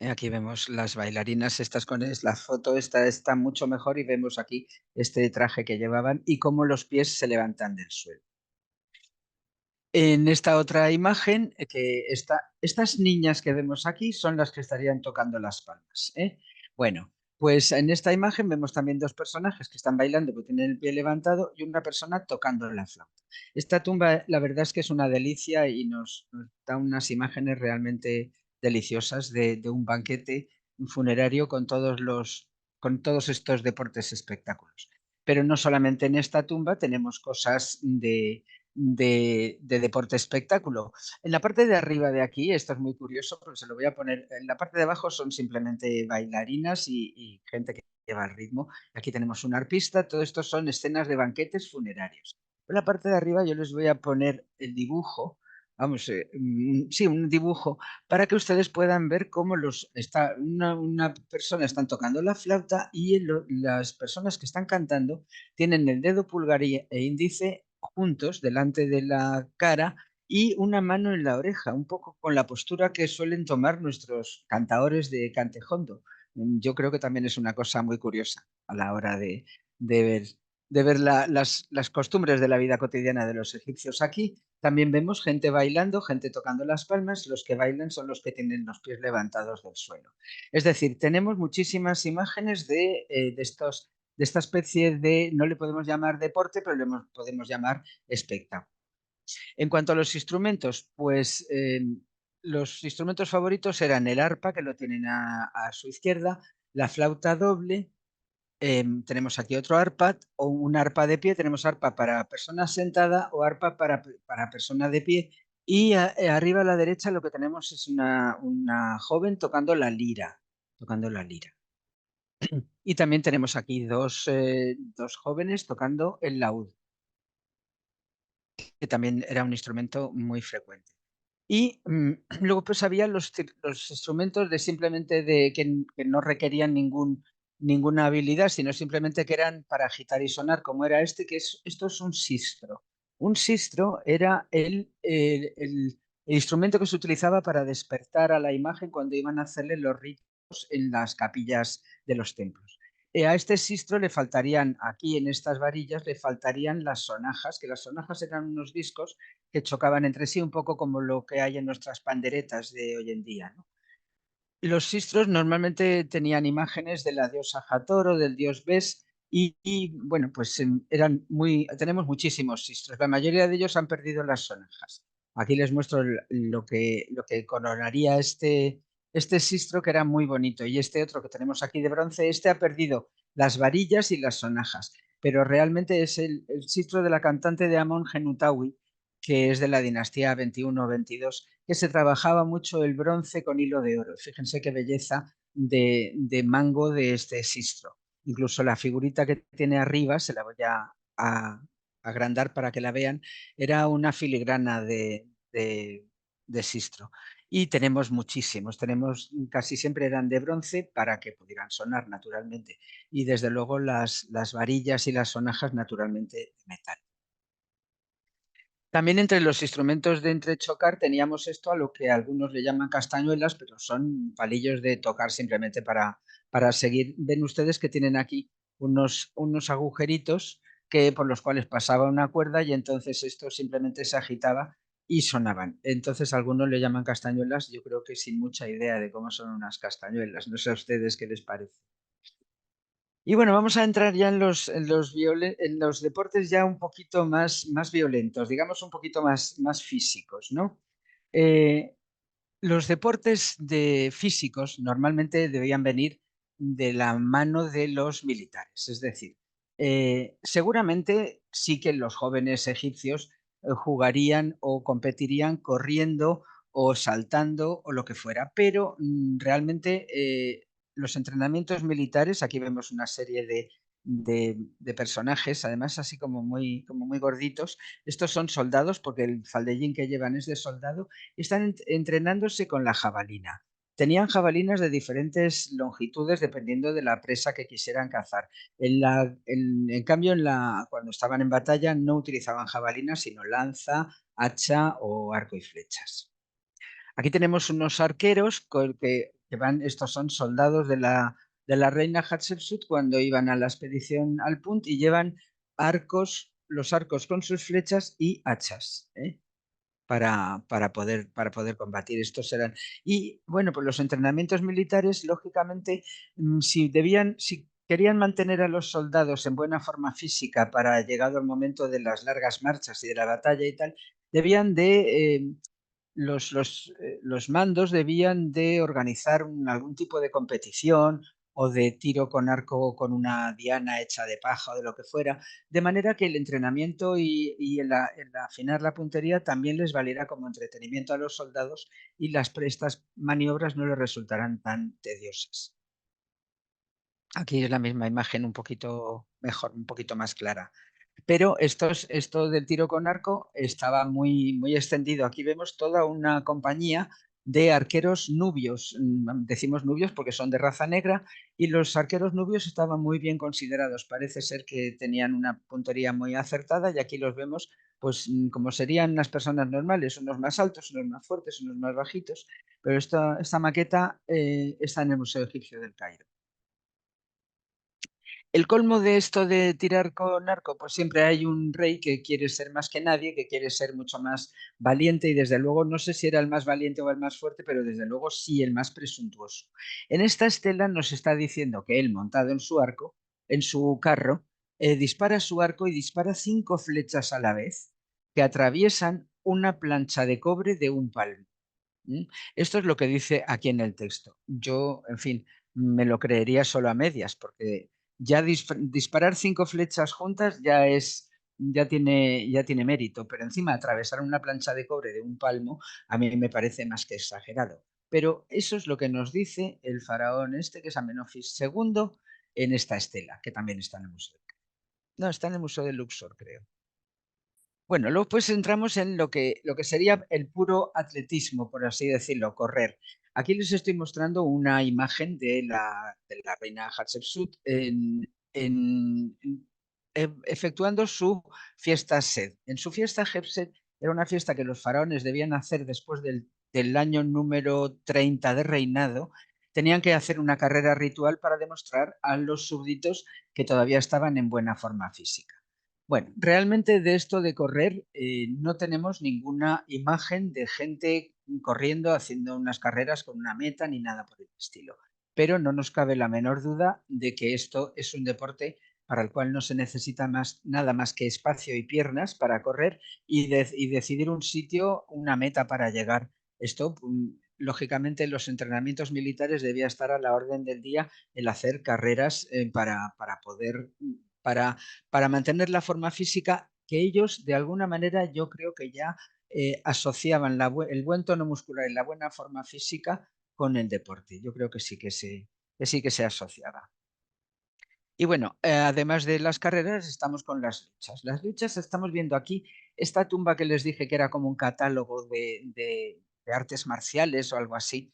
Aquí vemos las bailarinas estas la foto esta está mucho mejor y vemos aquí este traje que llevaban y cómo los pies se levantan del suelo. En esta otra imagen, estas niñas que vemos aquí son las que estarían tocando las palmas, ¿eh? Bueno, pues en esta imagen vemos también 2 personajes que están bailando, que tienen el pie levantado, y una persona tocando la flauta. Esta tumba, la verdad es que es una delicia y nos da unas imágenes realmente deliciosas de un banquete funerario con todos estos deportes espectáculos. Pero no solamente en esta tumba tenemos cosas de deporte espectáculo. En la parte de arriba de aquí, esto es muy curioso, pero se lo voy a poner, en la parte de abajo son simplemente bailarinas y gente que lleva el ritmo. Aquí tenemos un arpista, todo esto son escenas de banquetes funerarios. En la parte de arriba yo les voy a poner el dibujo, vamos, sí, un dibujo, para que ustedes puedan ver cómo una persona están tocando la flauta y las personas que están cantando tienen el dedo pulgar e índice juntos delante de la cara y una mano en la oreja, un poco con la postura que suelen tomar nuestros cantaores de cantejondo. Yo creo que también es una cosa muy curiosa a la hora de ver, las costumbres de la vida cotidiana de los egipcios. Aquí también vemos gente bailando, gente tocando las palmas, los que bailan son los que tienen los pies levantados del suelo. Es decir, tenemos muchísimas imágenes de esta especie de, no le podemos llamar deporte, pero podemos llamar espectáculo. En cuanto a los instrumentos, pues los instrumentos favoritos eran el arpa, que lo tienen a su izquierda, la flauta doble, tenemos aquí otro arpa o un arpa de pie, tenemos arpa para persona sentada o arpa para persona de pie y arriba a la derecha lo que tenemos es una joven tocando la lira, tocando la lira. Y también tenemos aquí dos jóvenes tocando el laúd, que también era un instrumento muy frecuente. Y luego pues había los instrumentos de simplemente que no requerían ninguna habilidad, sino simplemente que eran para agitar y sonar, como era esto es un sistro. Un sistro era el instrumento que se utilizaba para despertar a la imagen cuando iban a hacerle los ritos en las capillas de los templos. A este sistro le faltarían, aquí en estas varillas, le faltarían las sonajas, que las sonajas eran unos discos que chocaban entre sí, un poco como lo que hay en nuestras panderetas de hoy en día, ¿no? Los sistros normalmente tenían imágenes de la diosa Hathor o del dios Bes bueno, pues tenemos muchísimos sistros. La mayoría de ellos han perdido las sonajas. Aquí les muestro lo que coronaría este sistro que era muy bonito y este otro que tenemos aquí de bronce, este ha perdido las varillas y las sonajas, pero realmente es el sistro de la cantante de Amon Genutawi, que es de la dinastía 21 o 22, que se trabajaba mucho el bronce con hilo de oro. Fíjense qué belleza de mango de este sistro. Incluso la figurita que tiene arriba, se la voy a agrandar para que la vean, era una filigrana de sistro. Y tenemos muchísimos, casi siempre eran de bronce para que pudieran sonar naturalmente. Y desde luego las varillas y las sonajas naturalmente de metal. También entre los instrumentos de entrechocar teníamos esto a lo que algunos le llaman castañuelas, pero son palillos de tocar simplemente para seguir. Ven ustedes que tienen aquí unos agujeritos por los cuales pasaba una cuerda y entonces esto simplemente se agitaba y sonaban. Entonces algunos le llaman castañuelas, yo creo que sin mucha idea de cómo son unas castañuelas. No sé a ustedes qué les parece. Y bueno, vamos a entrar ya en los deportes ya un poquito más violentos, digamos un poquito más físicos, ¿no? Eh, los deportes físicos normalmente debían venir de la mano de los militares, es decir, seguramente sí que los jóvenes egipcios jugarían o competirían corriendo o saltando o lo que fuera, pero realmente los entrenamientos militares, aquí vemos una serie de personajes, además así como muy gorditos, estos son soldados porque el faldellín que llevan es de soldado, y están entrenándose con la jabalina. Tenían jabalinas de diferentes longitudes dependiendo de la presa que quisieran cazar. En cambio, cuando estaban en batalla no utilizaban jabalinas, sino lanza, hacha o arco y flechas. Aquí tenemos unos arqueros que van, estos son soldados de la reina Hatshepsut cuando iban a la expedición al Punt y llevan los arcos con sus flechas y hachas, ¿eh? Para poder combatir. Estos eran. Y bueno, pues los entrenamientos militares, lógicamente, si querían mantener a los soldados en buena forma física para llegado el momento de las largas marchas y de la batalla y tal, debían los mandos debían de organizar algún tipo de competición o de tiro con arco con una diana hecha de paja o de lo que fuera, de manera que el entrenamiento y el afinar la puntería también les valiera como entretenimiento a los soldados y estas maniobras no les resultarán tan tediosas. Aquí es la misma imagen un poquito mejor, un poquito más clara. Pero esto del tiro con arco estaba muy extendido. Aquí vemos toda una compañía de arqueros nubios. Decimos nubios porque son de raza negra y los arqueros nubios estaban muy bien considerados. Parece ser que tenían una puntería muy acertada y aquí los vemos pues como serían las personas normales, unos más altos, unos más fuertes, unos más bajitos. Pero esta maqueta está en el Museo Egipcio del Cairo. El colmo de esto de tirar con arco, pues siempre hay un rey que quiere ser más que nadie, que quiere ser mucho más valiente y desde luego no sé si era el más valiente o el más fuerte, pero desde luego sí el más presuntuoso. En esta estela nos está diciendo que él montado en su arco, en su carro, dispara su arco y dispara 5 flechas a la vez que atraviesan una plancha de cobre de un palmo. ¿Mm? Esto es lo que dice aquí en el texto. Yo, en fin, me lo creería solo a medias, porque ya disparar 5 flechas juntas ya tiene mérito, pero encima atravesar una plancha de cobre de un palmo a mí me parece más que exagerado. Pero eso es lo que nos dice el faraón este, que es Amenofis II, en esta estela, que también está en el museo. No, está en el Museo de Luxor, creo. Bueno, luego pues entramos en lo que sería el puro atletismo, por así decirlo, correr. Aquí les estoy mostrando una imagen de la reina Hatshepsut efectuando su fiesta Sed. En su fiesta Hatshepsut era una fiesta que los faraones debían hacer después del año número 30 de reinado. Tenían que hacer una carrera ritual para demostrar a los súbditos que todavía estaban en buena forma física. Bueno, realmente de esto de correr no tenemos ninguna imagen de gente corriendo, haciendo unas carreras con una meta ni nada por el estilo. Pero no nos cabe la menor duda de que esto es un deporte para el cual no se necesita nada más que espacio y piernas para correr y decidir un sitio, una meta para llegar. Esto, lógicamente, en los entrenamientos militares debía estar a la orden del día el hacer carreras para poder para mantener la forma física que ellos, de alguna manera, yo creo que ya asociaban el buen tono muscular y la buena forma física con el deporte. Yo creo que sí que se asociaba. Y bueno, además de las carreras, estamos con las luchas. Las luchas, estamos viendo aquí esta tumba que les dije que era como un catálogo de artes marciales o algo así.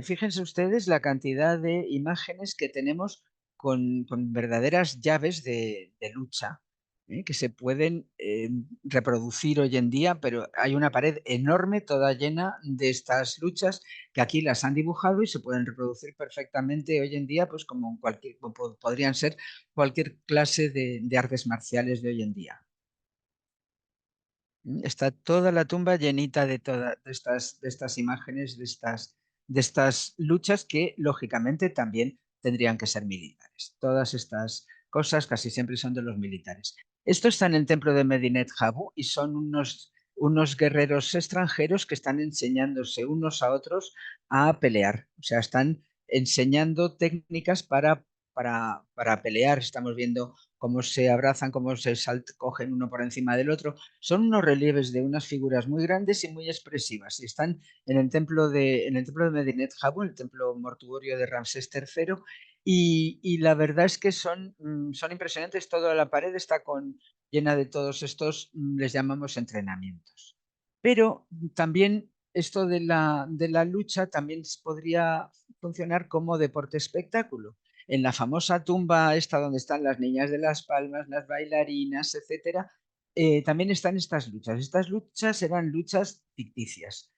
Fíjense ustedes la cantidad de imágenes que tenemos con verdaderas llaves de lucha, que se pueden reproducir hoy en día, pero hay una pared enorme toda llena de estas luchas que aquí las han dibujado y se pueden reproducir perfectamente hoy en día, pues como podrían ser cualquier clase de artes marciales de hoy en día. Está toda la tumba llenita de estas imágenes, de estas luchas que lógicamente también tendrían que ser militares. Todas estas cosas casi siempre son de los militares. Esto está en el templo de Medinet Habu y son unos guerreros extranjeros que están enseñándose unos a otros a pelear. O sea, están enseñando técnicas para pelear. Estamos viendo cómo se abrazan, cómo se cogen uno por encima del otro. Son unos relieves de unas figuras muy grandes y muy expresivas. Y están en el templo de Medinet Habu, el templo mortuorio de Ramsés III, y la verdad es que son impresionantes. Toda la pared está llena de todos estos, les llamamos entrenamientos. Pero también esto de la lucha también podría funcionar como deporte espectáculo. En la famosa tumba esta donde están las niñas de Las Palmas, las bailarinas, etcétera, también están estas luchas. Estas luchas eran luchas ficticias,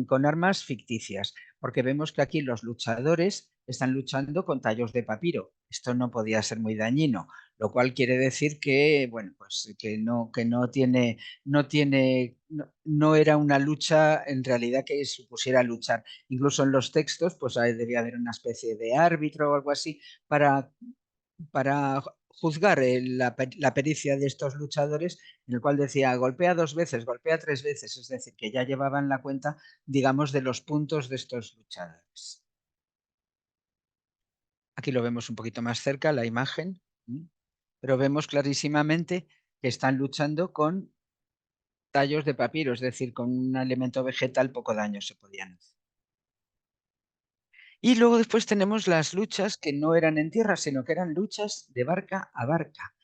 con armas ficticias, porque vemos que aquí los luchadores están luchando con tallos de papiro. Esto no podía ser muy dañino, lo cual quiere decir que, bueno, pues que no tiene, no era una lucha en realidad que supusiera luchar. Incluso en los textos, pues debía haber una especie de árbitro o algo así para, para juzgar la pericia de estos luchadores, en el cual decía golpea 2 veces, golpea 3 veces, es decir, que ya llevaban la cuenta, digamos, de los puntos de estos luchadores. Aquí lo vemos un poquito más cerca, la imagen, pero vemos clarísimamente que están luchando con tallos de papiro, es decir, con un elemento vegetal poco daño se podían hacer. Y luego después tenemos las luchas que no eran en tierra, sino que eran luchas de barca a barca.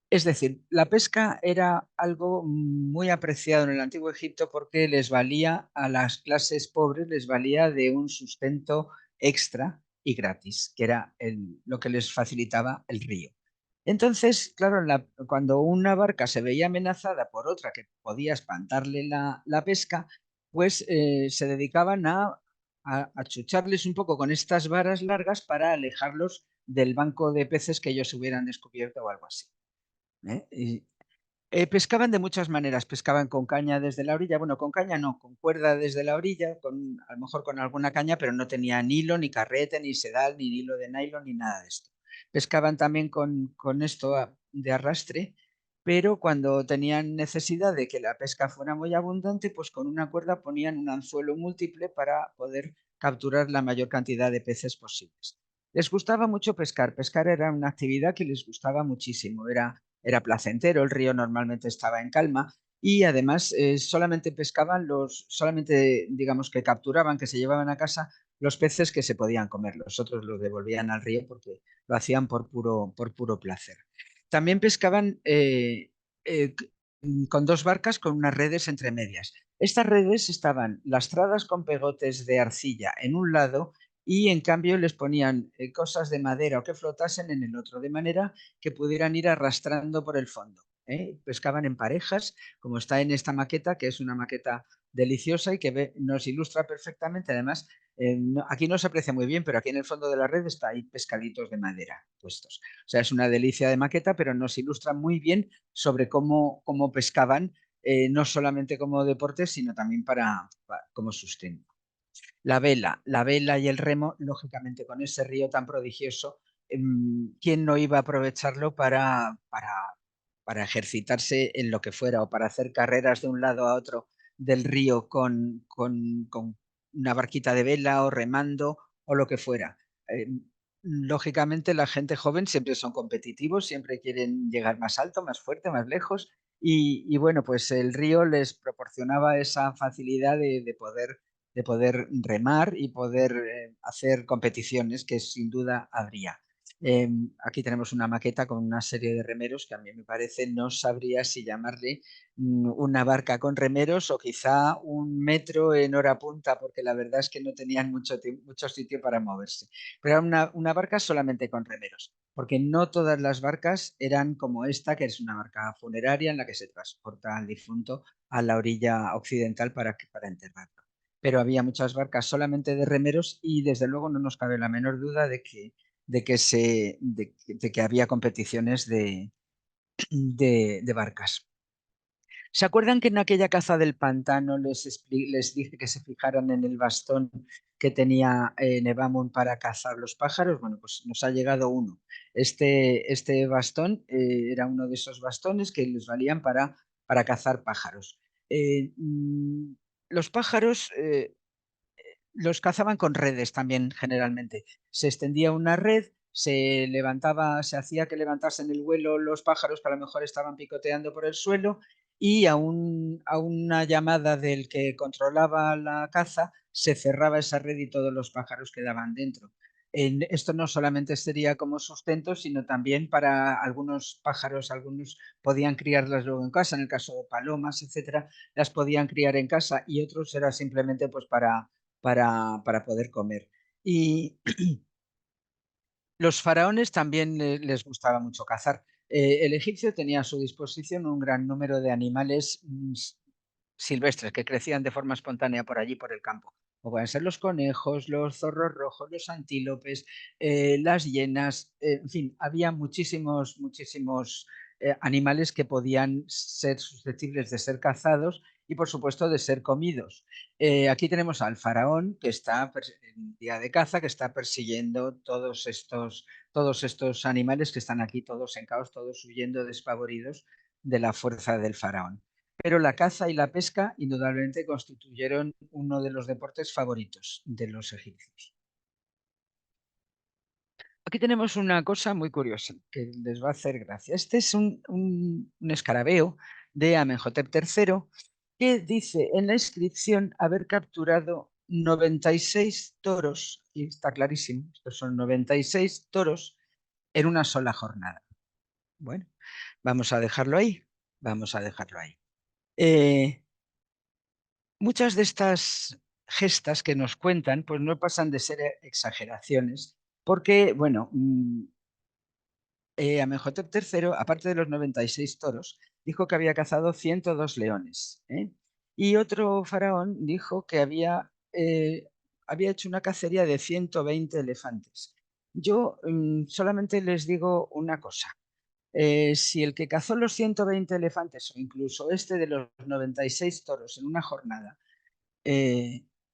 Es decir, la pesca era algo muy apreciado en el Antiguo Egipto porque les valía a las clases pobres, les valía de un sustento extra y gratis, que era lo que les facilitaba el río. Entonces, claro, cuando una barca se veía amenazada por otra que podía espantarle la pesca, pues se dedicaban a chucharles un poco con estas varas largas para alejarlos del banco de peces que ellos hubieran descubierto o algo así. ¿Eh? Pescaban de muchas maneras, pescaban con caña desde la orilla, bueno, con caña no, con cuerda desde la orilla, a lo mejor con alguna caña, pero no tenían hilo, ni carrete, ni sedal, ni hilo de nylon, ni nada de esto. Pescaban también con esto de arrastre, pero cuando tenían necesidad de que la pesca fuera muy abundante, pues con una cuerda ponían un anzuelo múltiple para poder capturar la mayor cantidad de peces posibles. Les gustaba mucho pescar, pescar era una actividad que les gustaba muchísimo, era placentero, el río normalmente estaba en calma y además solamente pescaban solamente digamos que capturaban, que se llevaban a casa los peces que se podían comer, los otros los devolvían al río porque lo hacían por puro placer. También pescaban eh, con 2 barcas con unas redes entre medias. Estas redes estaban lastradas con pegotes de arcilla en un lado y en cambio les ponían cosas de madera o que flotasen en el otro, de manera que pudieran ir arrastrando por el fondo. Pescaban en parejas, como está en esta maqueta, que es una maqueta deliciosa y que nos ilustra perfectamente. Además, aquí no se aprecia muy bien, pero aquí en el fondo de la red está ahí pescaditos de madera puestos. O sea, es una delicia de maqueta, pero nos ilustra muy bien sobre cómo pescaban, no solamente como deporte, sino también como sustento. La vela y el remo, lógicamente, con ese río tan prodigioso, ¿quién no iba a aprovecharlo para ejercitarse en lo que fuera o para hacer carreras de un lado a otro del río con una barquita de vela o remando o lo que fuera? Eh, Lógicamente, la gente joven siempre son competitivos, siempre quieren llegar más alto, más fuerte, más lejos. Y bueno, pues el río les proporcionaba esa facilidad de poder remar y poder hacer competiciones que sin duda habría. Aquí tenemos una maqueta con una serie de remeros que a mí me parece, no sabría si llamarle una barca con remeros o quizá un metro en hora punta, porque la verdad es que no tenían mucho sitio para moverse. Pero era una barca solamente con remeros, porque no todas las barcas eran como esta, que es una barca funeraria en la que se transporta al difunto a la orilla occidental para enterrarlo. Pero había muchas barcas solamente de remeros y desde luego no nos cabe la menor duda de que había competiciones de barcas. ¿Se acuerdan que en aquella caza del pantano les dije que se fijaran en el bastón que tenía Nebamun para cazar los pájaros? Bueno, pues nos ha llegado uno. Este bastón era uno de esos bastones que les valían para cazar pájaros. Eh, mm, los pájaros los cazaban con redes también generalmente. Se extendía una red se levantaba, se hacía que levantasen el vuelo los pájaros que a lo mejor estaban picoteando por el suelo y a una llamada del que controlaba la caza se cerraba esa red y todos los pájaros quedaban dentro. Esto no solamente sería como sustento, sino también para algunos pájaros, algunos podían criarlas luego en casa, en el caso de palomas, etcétera, las podían criar en casa y otros era simplemente pues para poder comer. Y los faraones también les gustaba mucho cazar. El egipcio tenía a su disposición un gran número de animales silvestres que crecían de forma espontánea por allí, por el campo. O pueden ser los conejos, los zorros rojos, los antílopes, las hienas, en fin, había muchísimos animales que podían ser susceptibles de ser cazados y, por supuesto, de ser comidos. Aquí tenemos al faraón que está en día de caza, que está persiguiendo todos estos animales que están aquí todos en caos, todos huyendo despavoridos de la fuerza del faraón. Pero la caza y la pesca indudablemente constituyeron uno de los deportes favoritos de los egipcios. Aquí tenemos una cosa muy curiosa que les va a hacer gracia. Este es un escarabeo de Amenhotep III que dice en la inscripción haber capturado 96 toros, y está clarísimo, estos son 96 toros en una sola jornada. Bueno, vamos a dejarlo ahí, vamos a dejarlo ahí. Muchas de estas gestas que nos cuentan, pues no pasan de ser exageraciones, porque, bueno, Amenhotep III, aparte de los 96 toros, dijo que había cazado 102 leones, ¿eh? Y otro faraón dijo que había hecho una cacería de 120 elefantes. Yo solamente les digo una cosa. Si el que cazó los 120 elefantes o incluso este de los 96 toros en una jornada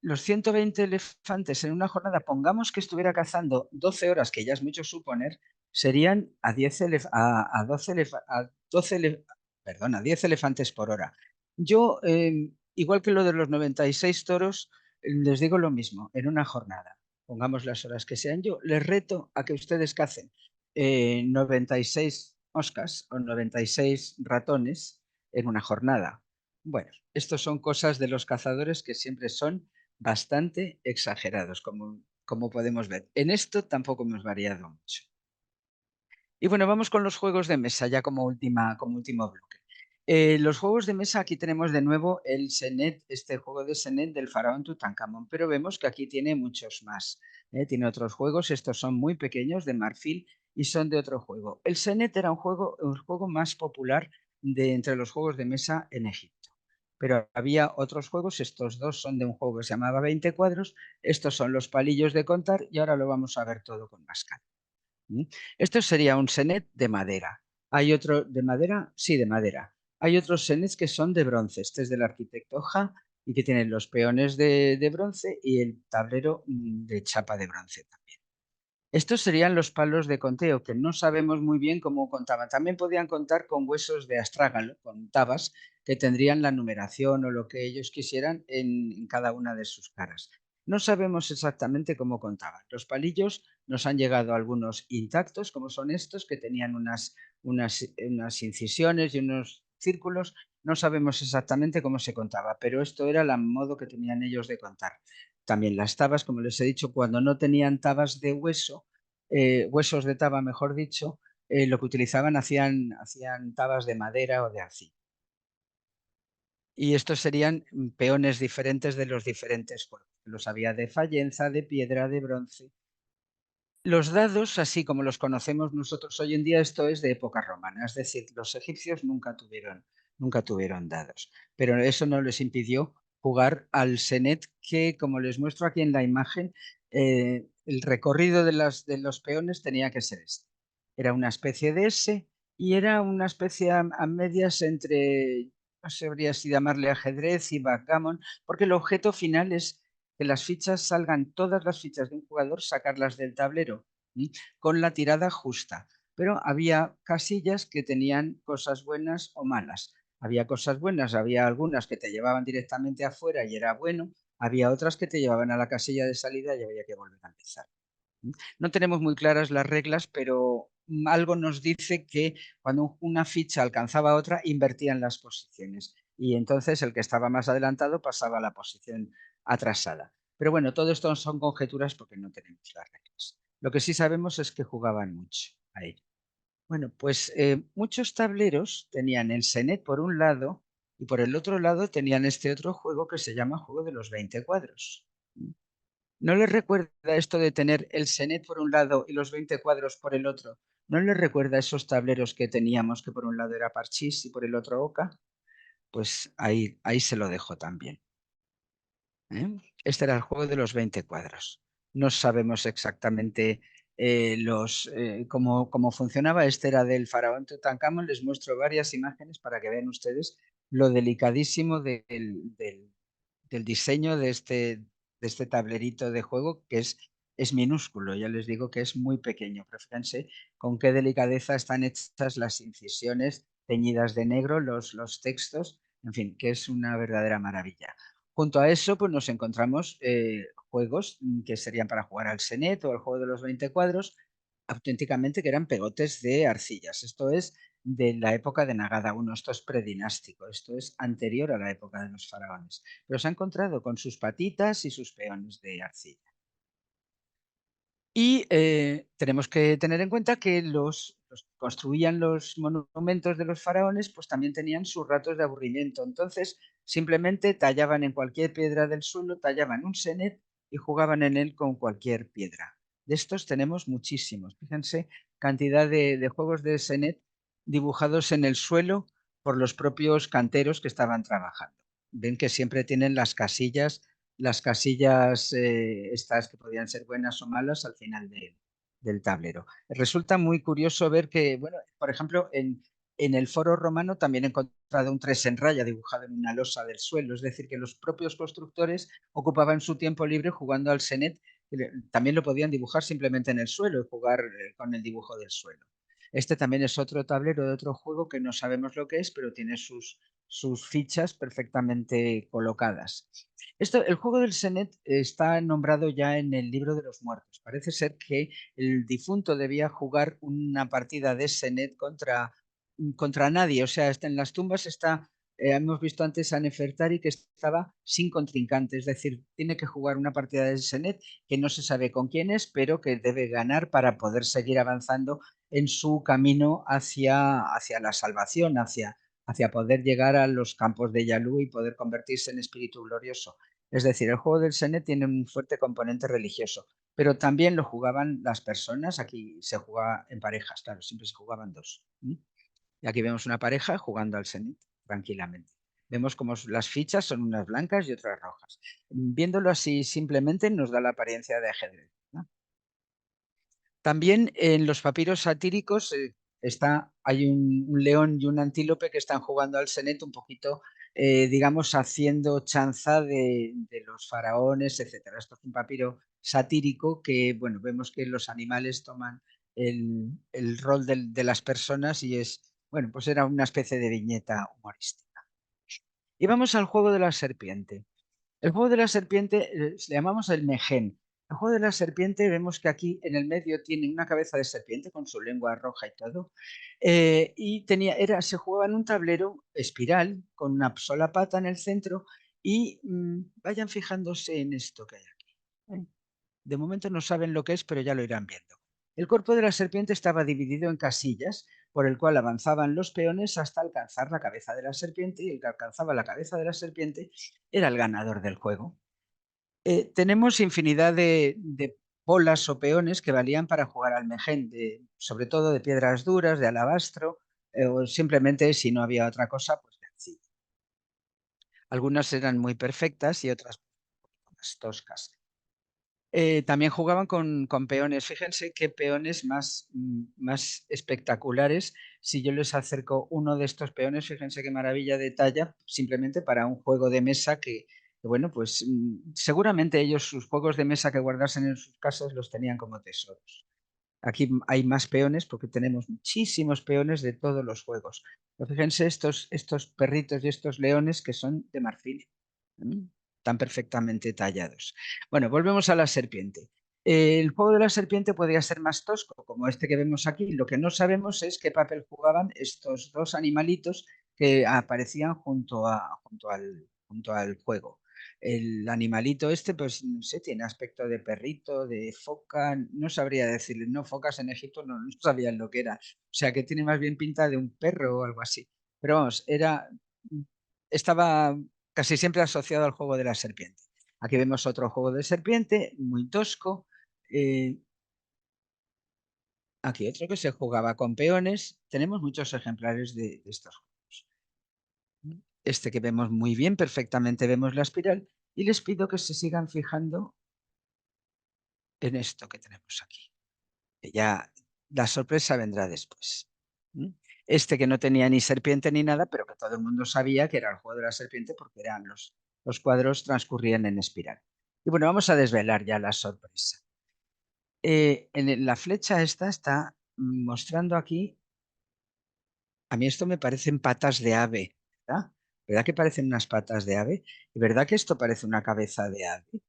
los 120 elefantes en una jornada, pongamos que estuviera cazando 12 horas, que ya es mucho suponer, serían a 10, a 12, a 12 perdón, a 10 elefantes por hora. Yo, igual que lo de los 96 toros, les digo lo mismo, en una jornada, pongamos las horas que sean, yo les reto a que ustedes cacen 96 moscas o 96 ratones en una jornada. Bueno, estos son cosas de los cazadores que siempre son bastante exagerados, como podemos ver. En esto tampoco hemos variado mucho. Y bueno, vamos con los juegos de mesa, ya como último bloque. Los juegos de mesa, aquí tenemos de nuevo el Senet, este juego de Senet del faraón Tutankamón, pero vemos que aquí tiene muchos más. Tiene otros juegos, estos son muy pequeños, de marfil, y son de otro juego. El Senet era un juego más popular entre los juegos de mesa en Egipto. Pero había otros juegos, estos dos son de un juego que se llamaba 20 cuadros, estos son los palillos de contar y ahora lo vamos a ver todo con más calma. Esto sería un senet de madera. Hay otro de madera, sí, de madera. Hay otros senets que son de bronce. Este es del arquitecto Ja y que tienen los peones de bronce y el tablero de chapa de bronce también. Estos serían los palos de conteo, que no sabemos muy bien cómo contaban. También podían contar con huesos de astrágalo, con tabas, que tendrían la numeración o lo que ellos quisieran en cada una de sus caras. No sabemos exactamente cómo contaban. Los palillos nos han llegado algunos intactos, como son estos, que tenían unas incisiones y unos círculos. No sabemos exactamente cómo se contaba, pero esto era el modo que tenían ellos de contar. También las tabas, como les he dicho, cuando no tenían tabas de hueso, huesos de taba, mejor dicho, lo que utilizaban hacían tabas de madera o de arcilla. Y estos serían peones diferentes de los diferentes juegos. Los había de fayenza, de piedra, de bronce. Los dados, así como los conocemos nosotros hoy en día, esto es de época romana, es decir, los egipcios nunca tuvieron dados, pero eso no les impidió jugar al senet que, como les muestro aquí en la imagen, el recorrido de los peones tenía que ser este. Era una especie de S y era una especie a medias entre, no sabría si llamarle ajedrez y backgammon, porque el objeto final es que las fichas salgan, todas las fichas de un jugador, sacarlas del tablero con la tirada justa. Pero había casillas que tenían cosas buenas o malas. Había cosas buenas, había algunas que te llevaban directamente afuera y era bueno, había otras que te llevaban a la casilla de salida y había que volver a empezar. No tenemos muy claras las reglas, pero algo nos dice que cuando una ficha alcanzaba a otra, invertían las posiciones. Y entonces el que estaba más adelantado pasaba a la posición atrasada. Pero bueno, todo esto son conjeturas porque no tenemos las reglas. Lo que sí sabemos es que jugaban mucho a ello. Bueno, pues muchos tableros tenían el Senet por un lado y por el otro lado tenían este otro juego que se llama Juego de los 20 cuadros. ¿No les recuerda esto de tener el Senet por un lado y los 20 cuadros por el otro? ¿No les recuerda esos tableros que teníamos que por un lado era parchís y por el otro oca? Pues ahí se lo dejo también. Este era el juego de los 20 cuadros. No sabemos exactamente cómo funcionaba. Este era del faraón Tutankamón. Les muestro varias imágenes para que vean ustedes lo delicadísimo del diseño de este tablerito de juego, que es minúsculo. Ya les digo que es muy pequeño. Pero fíjense con qué delicadeza están hechas las incisiones teñidas de negro, los textos, en fin, que es una verdadera maravilla. Junto a eso, pues nos encontramos juegos que serían para jugar al Senet o al juego de los 20 cuadros, auténticamente que eran pegotes de arcillas. Esto es de la época de Nagada I, esto es predinástico, esto es anterior a la época de los faraones. Pero se ha encontrado con sus patitas y sus peones de arcilla. Y tenemos que tener en cuenta que los que construían los monumentos de los faraones, pues también tenían sus ratos de aburrimiento. Entonces, simplemente tallaban en cualquier piedra del suelo, tallaban un senet y jugaban en él con cualquier piedra. De estos tenemos muchísimos. Fíjense, cantidad de juegos de senet dibujados en el suelo por los propios canteros que estaban trabajando. Ven que siempre tienen las casillas estas que podían ser buenas o malas al final del tablero. Resulta muy curioso ver que, bueno, por ejemplo, en el foro romano también he encontrado un 3 en raya dibujado en una losa del suelo, es decir, que los propios constructores ocupaban su tiempo libre jugando al senet, también lo podían dibujar simplemente en el suelo y jugar con el dibujo del suelo. Este también es otro tablero de otro juego que no sabemos lo que es, pero tiene sus fichas perfectamente colocadas. El juego del Senet está nombrado ya en el libro de los muertos. Parece ser que el difunto debía jugar una partida de Senet contra nadie. O sea, en las tumbas hemos visto antes a Nefertari que estaba sin contrincante. Es decir, tiene que jugar una partida de Senet que no se sabe con quién es, pero que debe ganar para poder seguir avanzando en su camino hacia la salvación, hacia poder llegar a los campos de Yalu y poder convertirse en espíritu glorioso. Es decir, el juego del Senet tiene un fuerte componente religioso, pero también lo jugaban las personas. Aquí se jugaba en parejas, claro, siempre se jugaban dos. Y aquí vemos una pareja jugando al Senet tranquilamente. Vemos como las fichas son unas blancas y otras rojas. Viéndolo así simplemente nos da la apariencia de ajedrez, ¿no? También en los papiros satíricos hay un león y un antílope que están jugando al senet un poquito, digamos, haciendo chanza de los faraones, etcétera. Esto es un papiro satírico que, bueno, vemos que los animales toman el rol de las personas y bueno, pues era una especie de viñeta humorística. Y vamos al juego de la serpiente. El juego de la serpiente le llamamos el mején. El juego de la serpiente vemos que aquí en el medio tiene una cabeza de serpiente con su lengua roja y todo. Y se jugaba en un tablero espiral con una sola pata en el centro y vayan fijándose en esto que hay aquí. De momento no saben lo que es, pero ya lo irán viendo. El cuerpo de la serpiente estaba dividido en casillas, por el cual avanzaban los peones hasta alcanzar la cabeza de la serpiente, y el que alcanzaba la cabeza de la serpiente era el ganador del juego. Tenemos infinidad de bolas o peones que valían para jugar al mején, sobre todo de piedras duras, de alabastro, o simplemente, si no había otra cosa, pues de arcilla. Algunas eran muy perfectas y otras más toscas. También jugaban con peones. Fíjense qué peones más espectaculares. Si yo les acerco uno de estos peones, fíjense qué maravilla de talla, simplemente para un juego de mesa que bueno, pues seguramente ellos sus juegos de mesa que guardasen en sus casas los tenían como tesoros. Aquí hay más peones porque tenemos muchísimos peones de todos los juegos. Pero fíjense estos perritos y estos leones que son de marfil. ¿Mm? Tan perfectamente tallados. Bueno, volvemos a la serpiente. El juego de la serpiente podría ser más tosco, como este que vemos aquí. Lo que no sabemos es qué papel jugaban estos dos animalitos que aparecían junto al juego. El animalito este, pues no sé, tiene aspecto de perrito, de foca, no sabría decirle, no, focas en Egipto no sabían lo que era. O sea, que tiene más bien pinta de un perro o algo así. Pero vamos, estaba casi siempre asociado al juego de la serpiente. Aquí vemos otro juego de serpiente, muy tosco. eh, Aquí otro que se jugaba con peones. Tenemos muchos ejemplares de estos juegos. Este que vemos muy bien, perfectamente vemos la espiral. Y les pido que se sigan fijando en esto que tenemos aquí. Que ya la sorpresa vendrá después. ¿Mm? Este que no tenía ni serpiente ni nada, pero que todo el mundo sabía que era el juego de la serpiente porque eran los cuadros transcurrían en espiral. Y bueno, vamos a desvelar ya la sorpresa. La flecha esta está mostrando aquí, a mí esto me parecen patas de ave, ¿verdad? ¿Verdad que parecen unas patas de ave? ¿Y verdad que esto parece una cabeza de ave?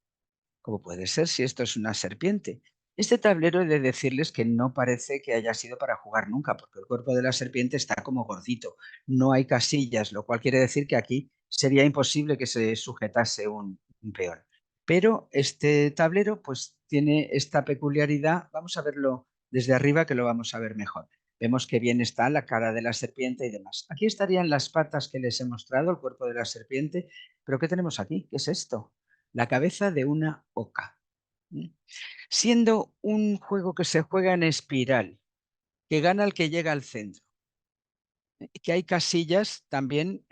¿Cómo puede ser si esto es una serpiente? Este tablero he de decirles que no parece que haya sido para jugar nunca, porque el cuerpo de la serpiente está como gordito. No hay casillas, lo cual quiere decir que aquí sería imposible que se sujetase un peón. Pero este tablero pues tiene esta peculiaridad. Vamos a verlo desde arriba que lo vamos a ver mejor. Vemos que bien está la cara de la serpiente y demás. Aquí estarían las patas que les he mostrado, el cuerpo de la serpiente. ¿Pero qué tenemos aquí? ¿Qué es esto? La cabeza de una oca. Siendo un juego que se juega en espiral, que gana el que llega al centro, que hay casillas también,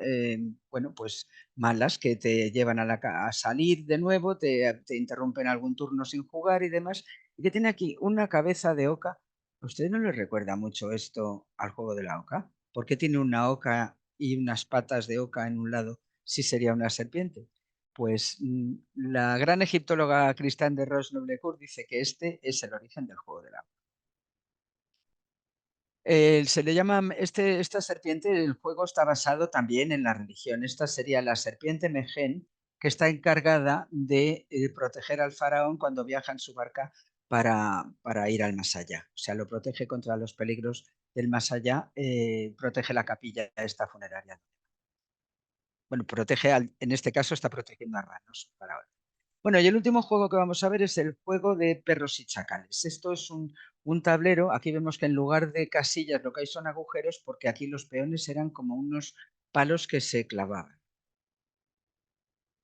bueno, pues malas, que te llevan a salir de nuevo, te interrumpen algún turno sin jugar y demás, y que tiene aquí una cabeza de oca. ¿A usted no le recuerda mucho esto al juego de la oca? ¿Por qué tiene una oca y unas patas de oca en un lado si sería una serpiente? Pues la gran egiptóloga Christiane de Roche-Noblecourt dice que este es el origen del juego de la oca. Se le llama, esta serpiente, el juego está basado también en la religión. Esta sería la serpiente Megen, que está encargada de proteger al faraón cuando viaja en su barca para ir al más allá. O sea, lo protege contra los peligros del más allá, protege la capilla esta funeraria. Bueno, en este caso está protegiendo a Ranos, faraón. Bueno, y el último juego que vamos a ver es el juego de perros y chacales. Esto es un tablero. Aquí vemos que en lugar de casillas lo que hay son agujeros porque aquí los peones eran como unos palos que se clavaban.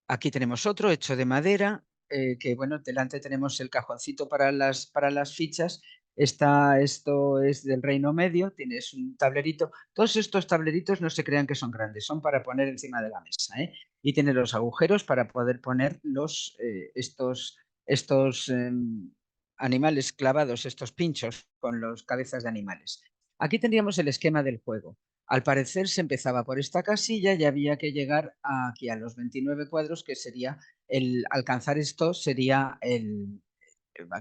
Aquí tenemos otro hecho de madera, que bueno, delante tenemos el cajoncito para las fichas. Esto es del Reino Medio, tienes un tablerito. Todos estos tableritos no se crean que son grandes, son para poner encima de la mesa, ¿eh? Y tiene los agujeros para poder poner estos animales clavados, estos pinchos con las cabezas de animales. Aquí tendríamos el esquema del juego. Al parecer se empezaba por esta casilla y había que llegar aquí a los 29 cuadros, que sería alcanzar esto sería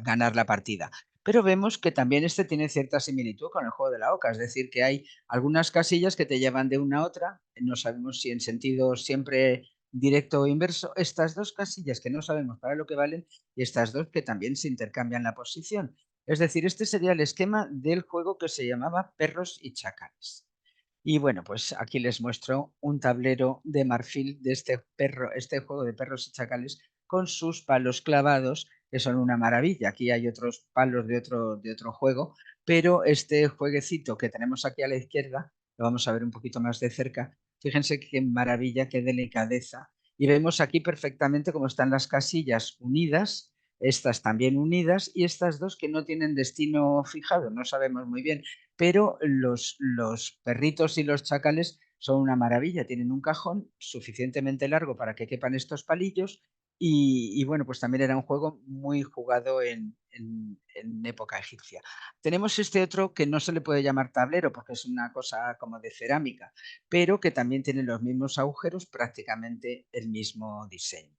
ganar la partida. Pero vemos que también este tiene cierta similitud con el juego de la oca, es decir, que hay algunas casillas que te llevan de una a otra, no sabemos si en sentido siempre directo o inverso, estas dos casillas que no sabemos para lo que valen y estas dos que también se intercambian la posición. Es decir, este sería el esquema del juego que se llamaba Perros y Chacales. Y bueno, pues aquí les muestro un tablero de marfil de este juego de perros y chacales con sus palos clavados, que son una maravilla. Aquí hay otros palos de otro juego, pero este jueguecito que tenemos aquí a la izquierda, lo vamos a ver un poquito más de cerca. Fíjense qué maravilla, qué delicadeza. Y vemos aquí perfectamente cómo están las casillas unidas, estas también unidas y estas dos que no tienen destino fijado, no sabemos muy bien, pero los perritos y los chacales son una maravilla, tienen un cajón suficientemente largo para que quepan estos palillos y bueno, pues también era un juego muy jugado en época egipcia. Tenemos este otro que no se le puede llamar tablero porque es una cosa como de cerámica, pero que también tiene los mismos agujeros, prácticamente el mismo diseño.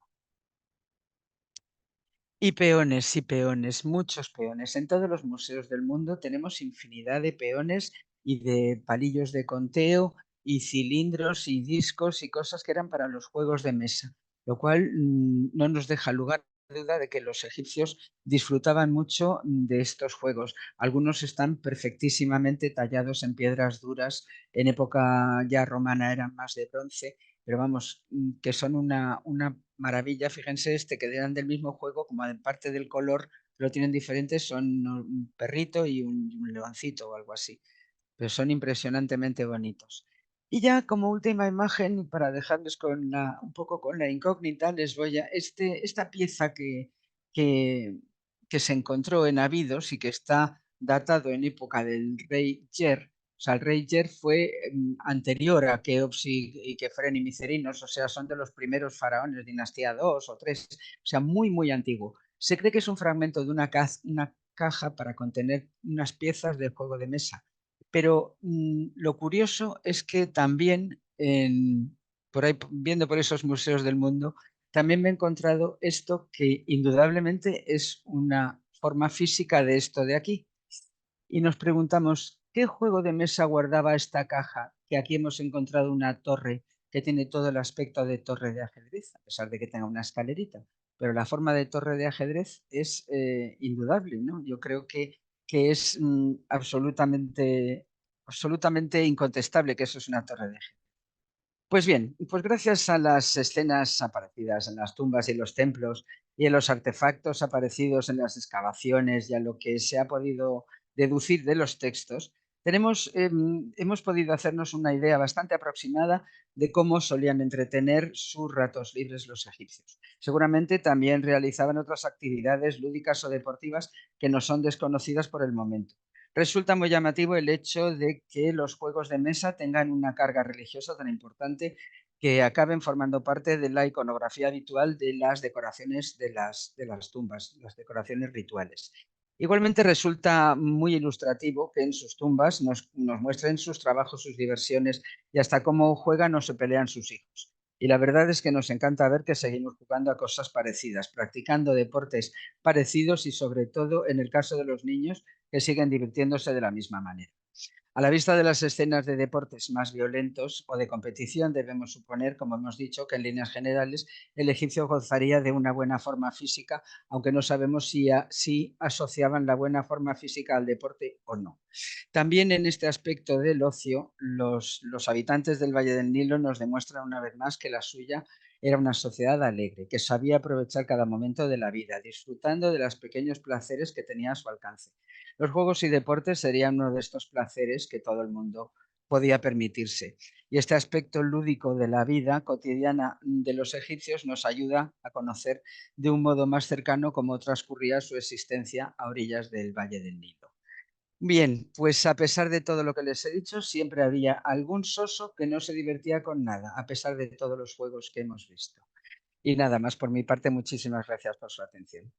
Y peones, muchos peones. En todos los museos del mundo tenemos infinidad de peones y de palillos de conteo y cilindros y discos y cosas que eran para los juegos de mesa, lo cual no nos deja lugar duda de que los egipcios disfrutaban mucho de estos juegos. Algunos están perfectísimamente tallados en piedras duras, en época ya romana eran más de bronce, pero vamos, que son una maravilla. Fíjense este, que eran del mismo juego, como en parte del color lo tienen diferentes, son un perrito y un leoncito o algo así, pero son impresionantemente bonitos. Y ya como última imagen, para dejarles con un poco con la incógnita, les voy a esta pieza que, que se encontró en Abidos y que está datado en época del rey Yer. O sea, el rey Yer fue anterior a Keops y Kefren y Micerinos, o sea, son de los primeros faraones, dinastía 2 o 3, o sea, muy, muy antiguo. Se cree que es un fragmento de una caja para contener unas piezas de juego de mesa, pero lo curioso es que también, por ahí, viendo por esos museos del mundo, también me he encontrado esto que indudablemente es una forma física de esto de aquí. Y nos preguntamos, ¿qué juego de mesa guardaba esta caja? Que aquí hemos encontrado una torre que tiene todo el aspecto de torre de ajedrez, a pesar de que tenga una escalerita. Pero la forma de torre de ajedrez es indudable, ¿no? Yo creo que es absolutamente incontestable que eso es una torre de ajedrez. Pues bien, pues gracias a las escenas aparecidas en las tumbas y los templos y en los artefactos aparecidos en las excavaciones y a lo que se ha podido deducir de los textos, hemos podido hacernos una idea bastante aproximada de cómo solían entretener sus ratos libres los egipcios. Seguramente también realizaban otras actividades lúdicas o deportivas que no son desconocidas por el momento. Resulta muy llamativo el hecho de que los juegos de mesa tengan una carga religiosa tan importante que acaben formando parte de la iconografía habitual de las decoraciones de las tumbas, las decoraciones rituales. Igualmente resulta muy ilustrativo que en sus tumbas nos muestren sus trabajos, sus diversiones y hasta cómo juegan o se pelean sus hijos. Y la verdad es que nos encanta ver que seguimos jugando a cosas parecidas, practicando deportes parecidos y sobre todo en el caso de los niños que siguen divirtiéndose de la misma manera. A la vista de las escenas de deportes más violentos o de competición, debemos suponer, como hemos dicho, que en líneas generales el egipcio gozaría de una buena forma física, aunque no sabemos si asociaban la buena forma física al deporte o no. También en este aspecto del ocio, los habitantes del Valle del Nilo nos demuestran una vez más que la suya era una sociedad alegre, que sabía aprovechar cada momento de la vida, disfrutando de los pequeños placeres que tenía a su alcance. Los juegos y deportes serían uno de estos placeres que todo el mundo podía permitirse. Y este aspecto lúdico de la vida cotidiana de los egipcios nos ayuda a conocer de un modo más cercano cómo transcurría su existencia a orillas del Valle del Nilo. Bien, pues a pesar de todo lo que les he dicho, siempre había algún soso que no se divertía con nada, a pesar de todos los juegos que hemos visto. Y nada más por mi parte, muchísimas gracias por su atención.